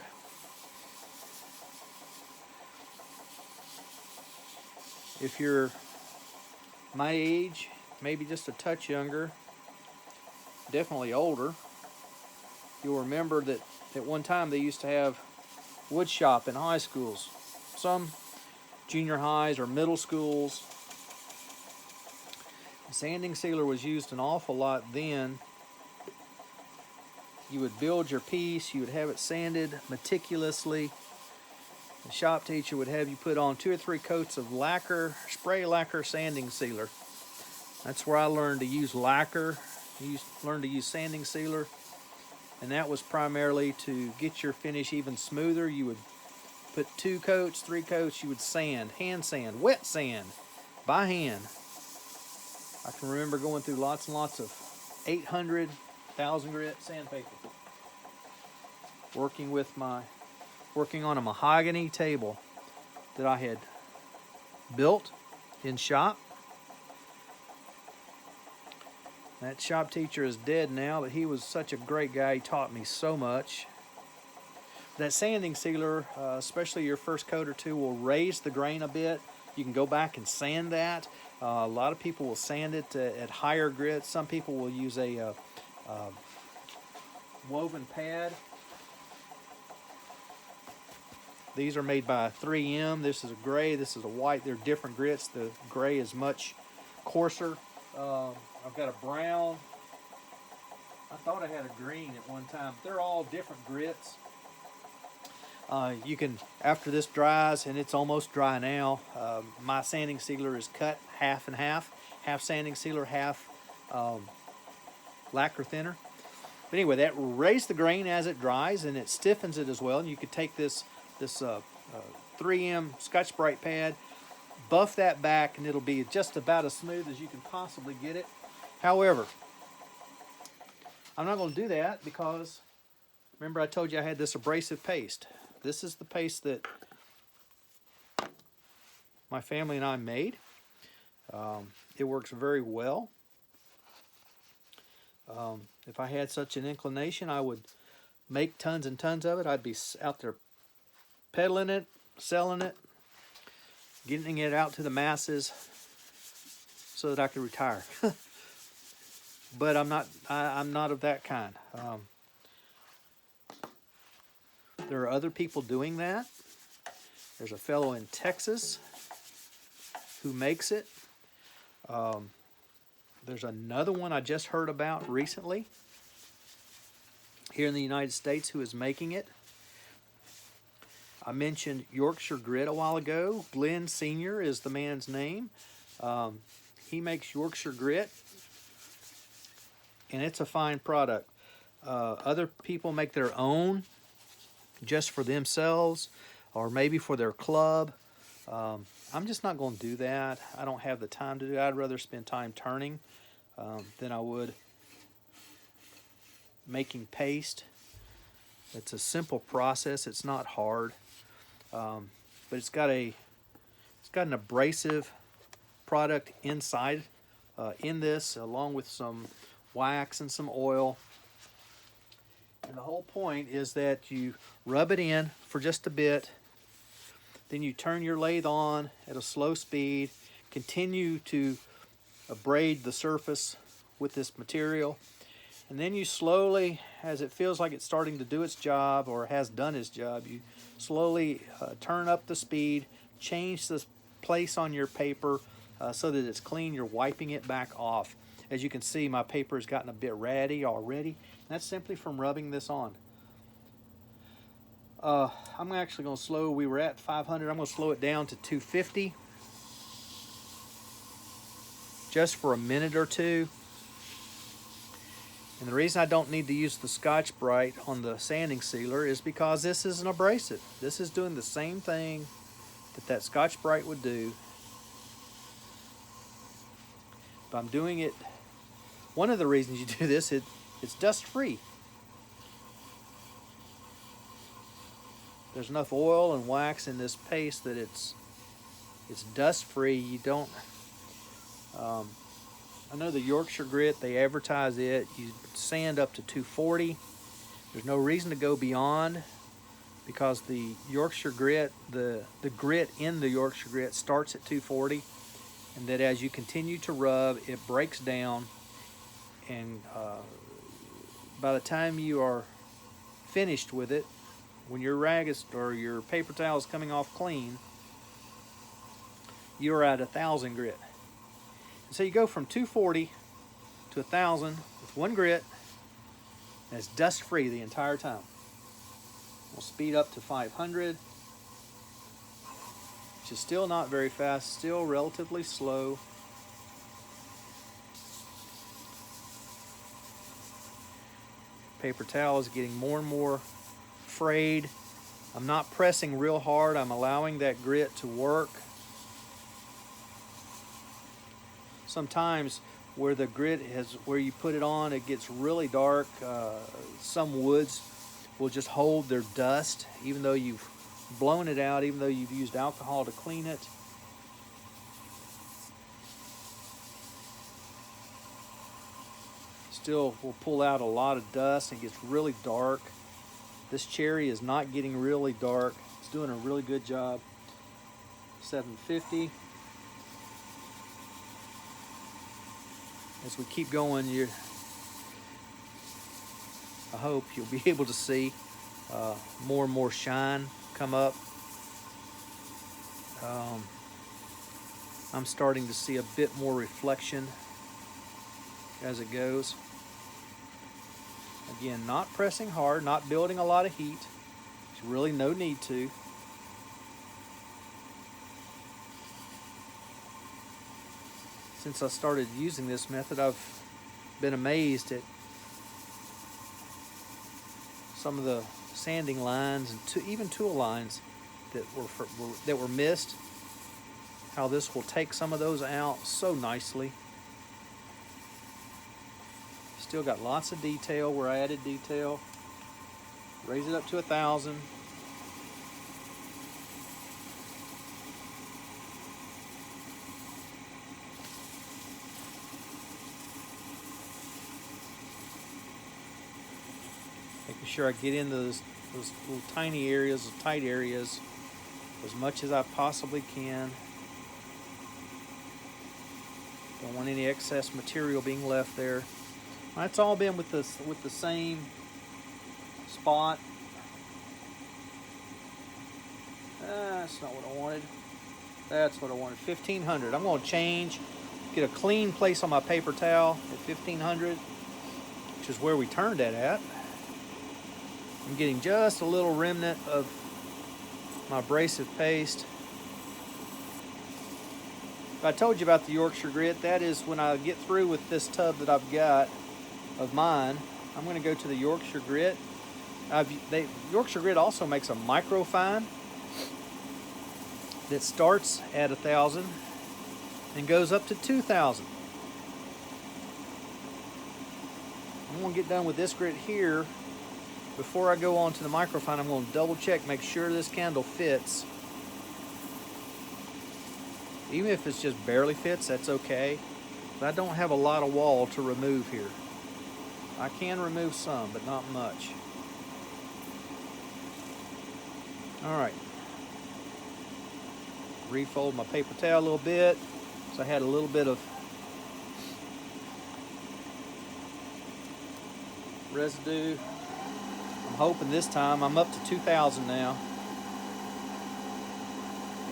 If you're my age, maybe just a touch younger, definitely older, you'll remember that at one time they used to have wood shop in high schools. Some junior highs or middle schools. The sanding sealer was used an awful lot then. You would build your piece, you would have it sanded meticulously, the shop teacher would have you put on 2 or 3 coats of lacquer, spray lacquer sanding sealer. That's where I learned to use lacquer, learned to use sanding sealer, and that was primarily to get your finish even smoother. You would put 2 coats, 3 coats, you would sand, hand sand, wet sand, by hand. I can remember going through lots and lots of 800, 1,000 grit sandpaper. Working on a mahogany table that I had built in shop. That shop teacher is dead now, but he was such a great guy. He taught me so much. That sanding sealer, especially your first coat or two, will raise the grain a bit. You can go back and sand that. A lot of people will sand it at higher grits. Some people will use a woven pad. These are made by 3M. This is a gray, this is a white. They're different grits. The gray is much coarser. I've got a brown. I thought I had a green at one time. They're all different grits. You can, after this dries, and it's almost dry now, my sanding sealer is cut half and half. Half sanding sealer, half lacquer thinner. But anyway, that will raise the grain as it dries, and it stiffens it as well. And you could take this 3M Scotch-Brite pad, buff that back, and it'll be just about as smooth as you can possibly get it. However, I'm not going to do that because, remember I told you I had this abrasive paste. This is the paste that my family and I made. It works very well. If I had such an inclination, I would make tons and tons of it. I'd be out there peddling it, selling it, getting it out to the masses so that I could retire. But I'm not of that kind. There are other people doing that. There's a fellow in Texas who makes it. There's another one I just heard about recently here in the United States who is making it. I mentioned Yorkshire Grit a while ago. Glenn Sr. is the man's name. He makes Yorkshire Grit, and it's a fine product. Other people make their own just for themselves or maybe for their club. I'm just not going to do that. I don't have the time to do it. I'd rather spend time turning than I would making paste. It's a simple process. It's not hard, but it's got an abrasive product inside in this, along with some wax and some oil. And the whole point is that you rub it in for just a bit, then you turn your lathe on at a slow speed, continue to abrade the surface with this material, and then you slowly, as it feels like it's starting to do its job or has done its job, you slowly turn up the speed, change the place on your paper so that it's clean. You're wiping it back off. As you can see, my paper has gotten a bit ratty already. That's simply from rubbing this on. I'm actually going to slow, we were at 500, I'm going to slow it down to 250 just for a minute or two. And the reason I don't need to use the Scotch-Brite on the sanding sealer is because this is an abrasive. This is doing the same thing that Scotch-Brite would do. But I'm doing it, one of the reasons you do this, it's dust-free. There's enough oil and wax in this paste that it's dust-free. You don't, I know the Yorkshire Grit, they advertise it. You sand up to 240. There's no reason to go beyond because the Yorkshire Grit, the grit in the Yorkshire Grit starts at 240, and that as you continue to rub, it breaks down, and by the time you are finished with it, when your rag is, or your paper towel is coming off clean, you're at 1,000 grit. And so you go from 240 to 1,000 with one grit, and it's dust free the entire time. We'll speed up to 500. which is still not very fast, still relatively slow. Paper towel is getting more and more frayed. I'm not pressing real hard. I'm allowing that grit to work. Sometimes where the grit has, where you put it on, it gets really dark. Some woods will just hold their dust, even though you've blown it out, even though you've used alcohol to clean it. Still will pull out a lot of dust and gets really dark. This cherry is not getting really dark. It's doing a really good job. 750. As we keep going, I hope you'll be able to see more and more shine come up. I'm starting to see a bit more reflection as it goes. Again, not pressing hard, not building a lot of heat. There's really no need to. Since I started using this method, I've been amazed at some of the sanding lines and even tool lines that were missed. How this will take some of those out so nicely. Still got lots of detail where I added detail. Raise it up to 1,000. Making sure I get into those little tiny areas, those tight areas, as much as I possibly can. Don't want any excess material being left there. It's all been with the same spot. That's not what I wanted. That's what I wanted. 1,500. I'm going to change, get a clean place on my paper towel at 1,500, which is where we turned that at. I'm getting just a little remnant of my abrasive paste. I told you about the Yorkshire grit. That is when I get through with this tub that I've got of mine, I'm going to go to the Yorkshire grit. Yorkshire grit also makes a microfine that starts at 1,000 and goes up to 2,000. I'm going to get done with this grit here. Before I go on to the microfine, I'm going to double check, make sure this candle fits. Even if it's just barely fits, that's okay. But I don't have a lot of wall to remove here. I can remove some, but not much. All right. Refold my paper towel a little bit. So I had a little bit of residue. I'm hoping this time I'm up to 2,000 now.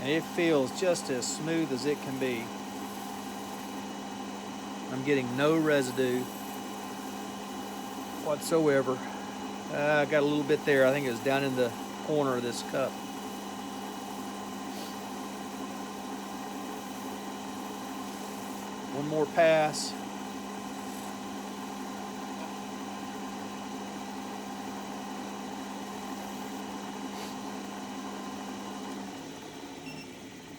And it feels just as smooth as it can be. I'm getting no residue whatsoever. I got a little bit there. I think it was down in the corner of this cup. One more pass.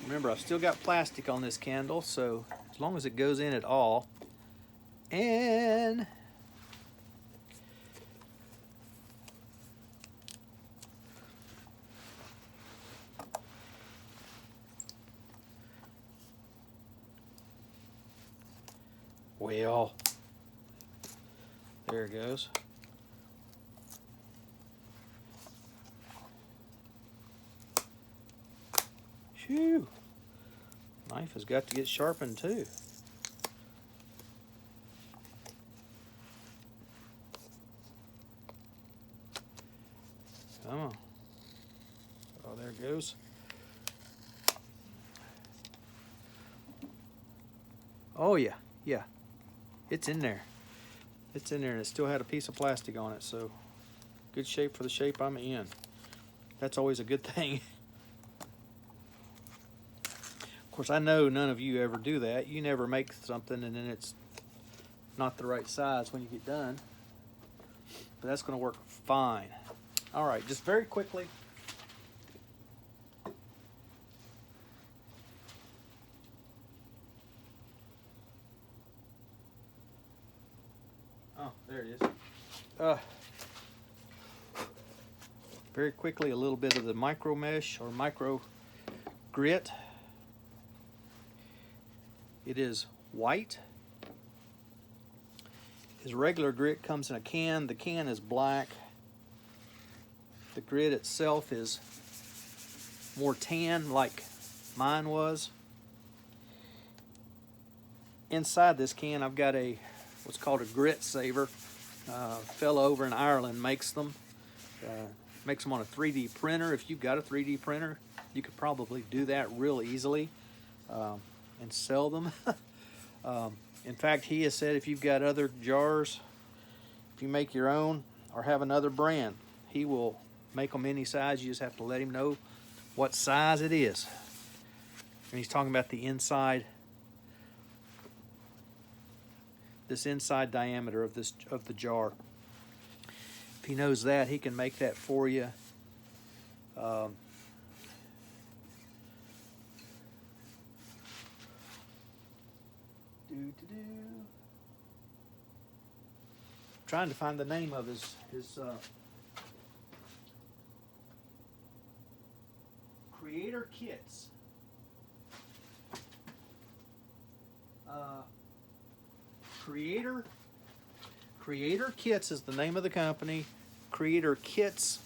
Remember, I've still got plastic on this candle, so as long as it goes in at all. And well, there it goes. Phew. Knife has got to get sharpened too. Come on. Oh, there it goes. Oh yeah, yeah. It's in there. It's in there, and it still had a piece of plastic on it, so good shape for the shape I'm in. That's always a good thing. course, I know none of you ever do that. You never make something and then it's not the right size when you get done. But that's going to work fine. All right, just very quickly. Oh, there it is. Very quickly, a little bit of the micro mesh or micro grit. It is white. His regular grit comes in a can. The can is black. The grit itself is more tan, like mine was. Inside this can, I've got what's called a grit saver. Fellow over in Ireland makes them. Makes them on a 3D printer. If you've got a 3D printer, you could probably do that real easily and sell them. In fact, he has said if you've got other jars, if you make your own or have another brand, he will make them any size. You just have to let him know what size it is. And he's talking about the inside, this inside diameter of the jar. If he knows that, he can make that for you. Trying to find the name of his Creator Kits. Creator Kits is the name of the company. Creator Kits.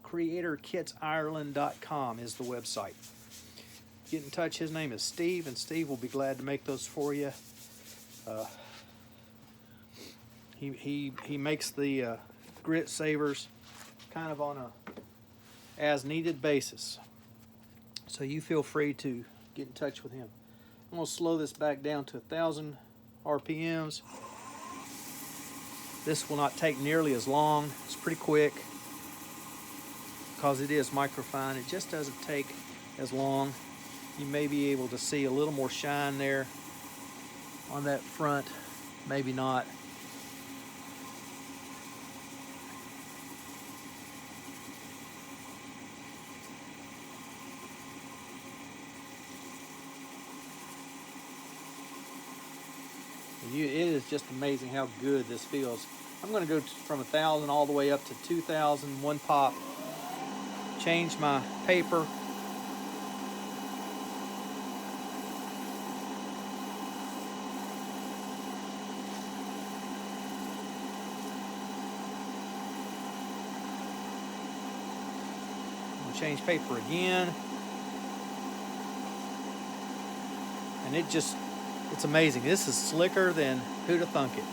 CreatorKitsIreland.com is the website. Get in touch. His name is Steve, and Steve will be glad to make those for you. He makes the grit savers kind of on a as needed basis. So you feel free to get in touch with him. I'm going to slow this back down to 1,000 RPMs. This will not take nearly as long. It's pretty quick because it is microfine. It just doesn't take as long. You may be able to see a little more shine there on that front, maybe not. It is just amazing how good this feels. I'm going to go from 1,000 all the way up to 2,000, one pop. Change my paper. Change paper again, and it's amazing. This is slicker than who'd have thunk it.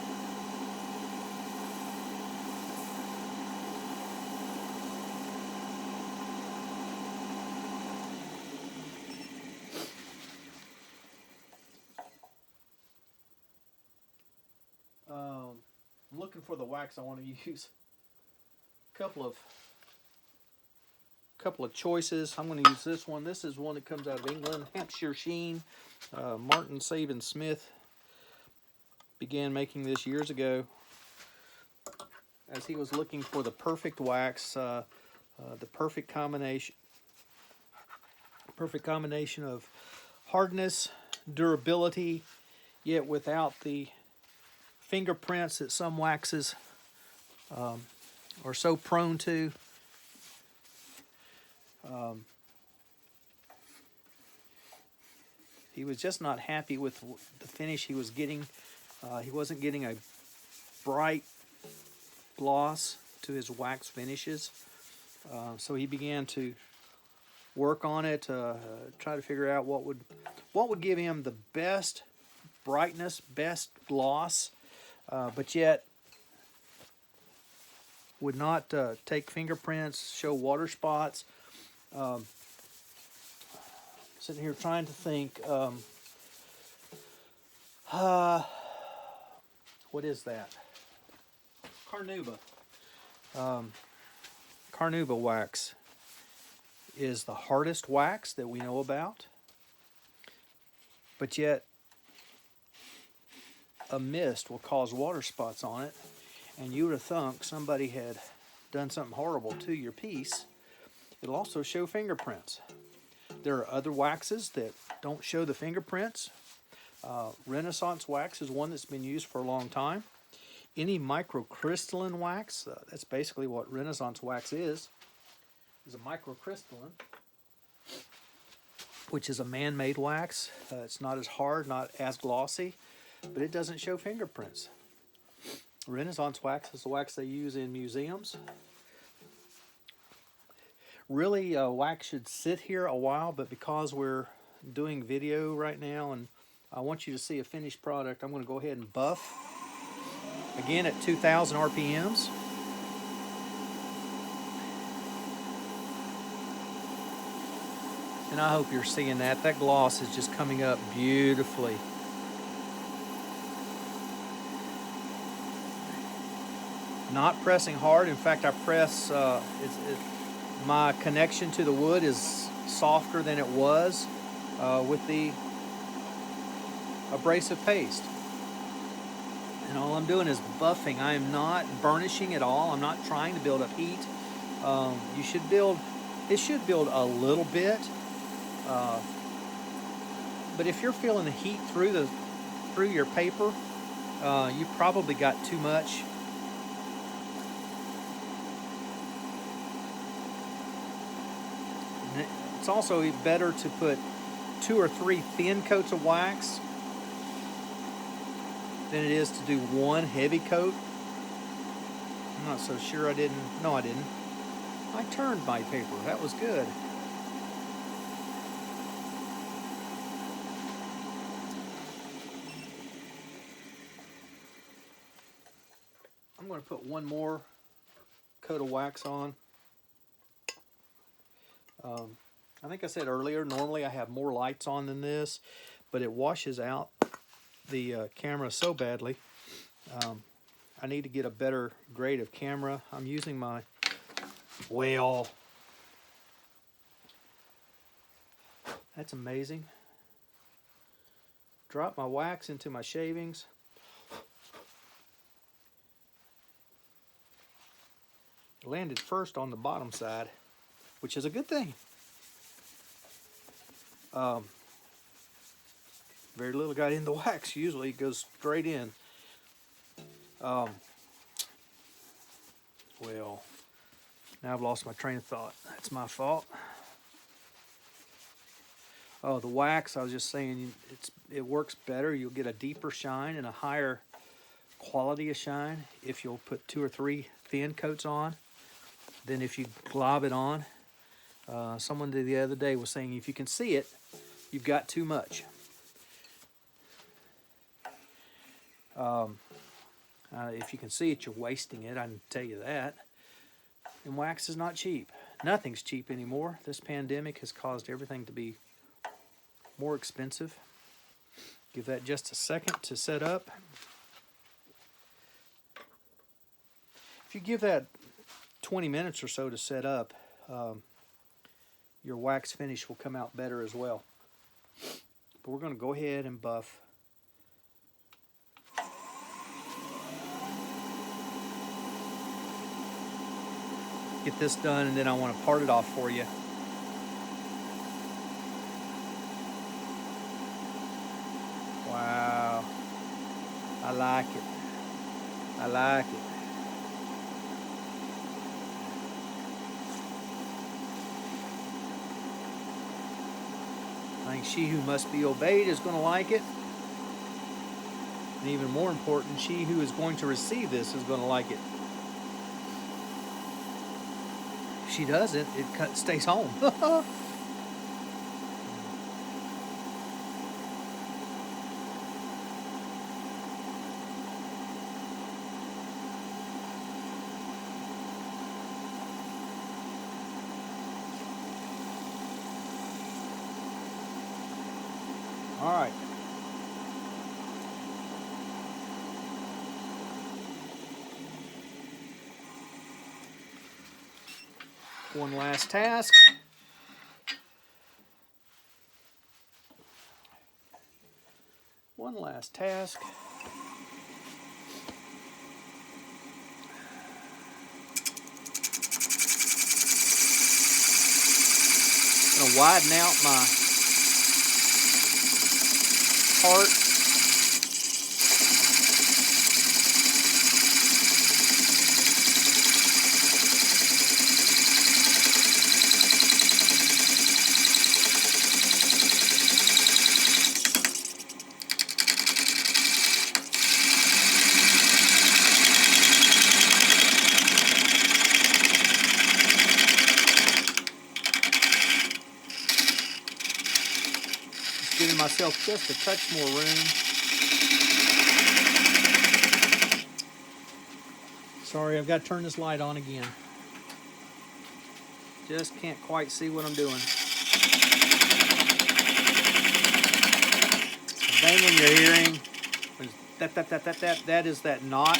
I'm looking for the wax I want to use. Couple of choices. I'm going to use this one. This is one that comes out of England, Hampshire Sheen. Martin Saban Smith began making this years ago as he was looking for the perfect wax, the perfect combination of hardness, durability, yet without the fingerprints that some waxes are so prone to. He was just not happy with the finish he was getting. He wasn't getting a bright gloss to his wax finishes. So he began to work on it, try to figure out what would give him the best brightness, best gloss, but yet would not take fingerprints, show water spots. Sitting here trying to think, what is that? Carnauba. Carnauba wax is the hardest wax that we know about, but yet a mist will cause water spots on it, and you would have thunk somebody had done something horrible to your piece. It'll also show fingerprints. There are other waxes that don't show the fingerprints. Renaissance wax is one that's been used for a long time. Any microcrystalline wax, that's basically what Renaissance wax is a microcrystalline, which is a man-made wax. It's not as hard, not as glossy, but it doesn't show fingerprints. Renaissance wax is the wax they use in museums. Really, wax should sit here a while, but because we're doing video right now and I want you to see a finished product, I'm going to go ahead and buff. Again at 2,000 RPMs. And I hope you're seeing that. That gloss is just coming up beautifully. Not pressing hard. In fact, I press, my connection to the wood is softer than it was with the abrasive paste. And all I'm doing is buffing. I am not burnishing at all. I'm not trying to build up heat. It should build a little bit. But if you're feeling the heat through your paper, you probably got too much. And it's also better to put 2 or 3 thin coats of wax than it is to do one heavy coat. I'm not so sure I didn't. No, I didn't. I turned my paper. That was good. I'm going to put one more coat of wax on. I think I said earlier, normally I have more lights on than this, but it washes out the camera so badly. I need to get a better grade of camera. I'm using my, well, that's amazing. Drop my wax into my shavings. It landed first on the bottom side, which is a good thing. Very little got in the wax. Usually it goes straight in. Well, now I've lost my train of thought. That's my fault. Oh, the wax, I was just saying, it works better. You'll get a deeper shine and a higher quality of shine if you'll put 2 or 3 thin coats on than if you glob it on. Someone the other day was saying if you can see it, you've got too much. If you can see it, you're wasting it. I can tell you that. And wax is not cheap. Nothing's cheap anymore. This pandemic has caused everything to be more expensive. Give that just a second to set up. If you give that 20 minutes or so to set up, your wax finish will come out better as well. But we're going to go ahead and buff. Get this done, and then I want to part it off for you. Wow. I like it. I like it. I think she who must be obeyed is going to like it. And even more important, she who is going to receive this is going to like it. If she doesn't, it stays home. All right. One last task. One last task. I'm going to widen out my part. Giving myself just a touch more room. Sorry, I've got to turn this light on again. Just can't quite see what I'm doing. The banging you're hearing, that is that knot.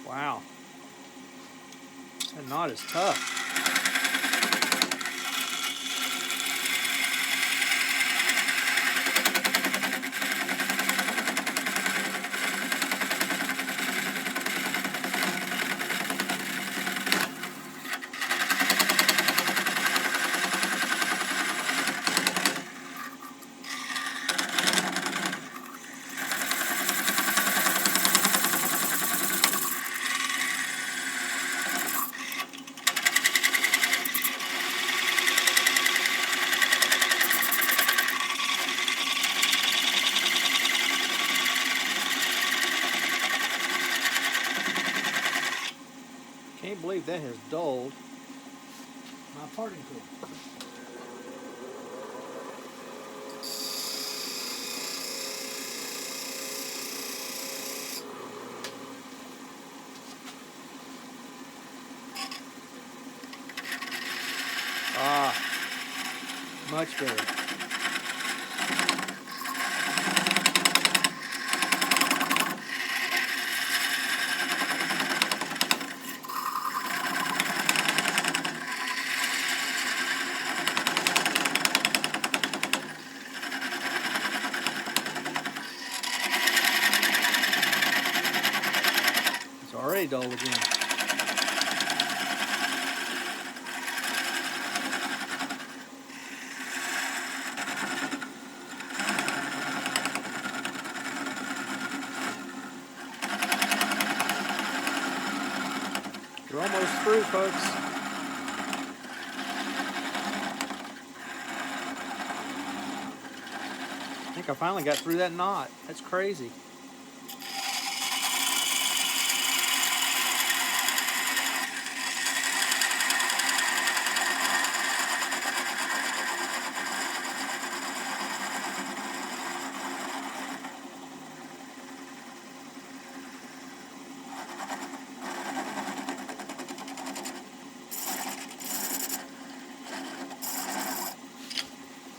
Wow, that knot is tough. Can't believe that has dulled my parting cord. Ah, much better. It's already dull again. We're almost through, folks. I think I finally got through that knot. That's crazy.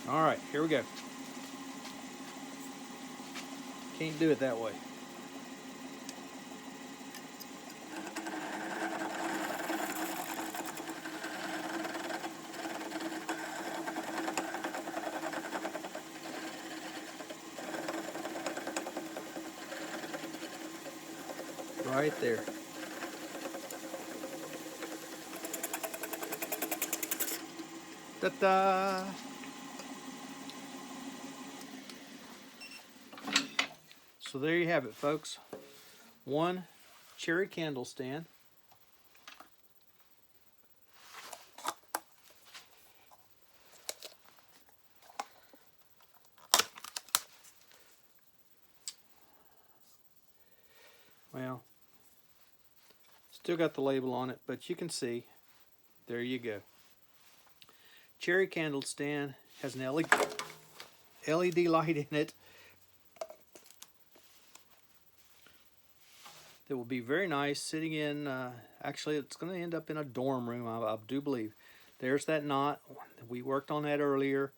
All right, here we go. Can't do it that way. Right there. Ta-da! So there you have it, folks. One cherry candle stand. Well, it's Still got the label on it, but you can see. There you go. Cherry candle stand has an LED light in it that will be very nice sitting in. Actually, it's going to end up in a dorm room, I do believe. There's that knot. We worked on that earlier.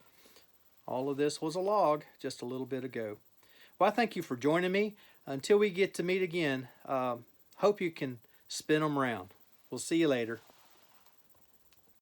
All of this was a log just a little bit ago. Well, I thank you for joining me. Until we get to meet again, hope you can spin them around. We'll see you later.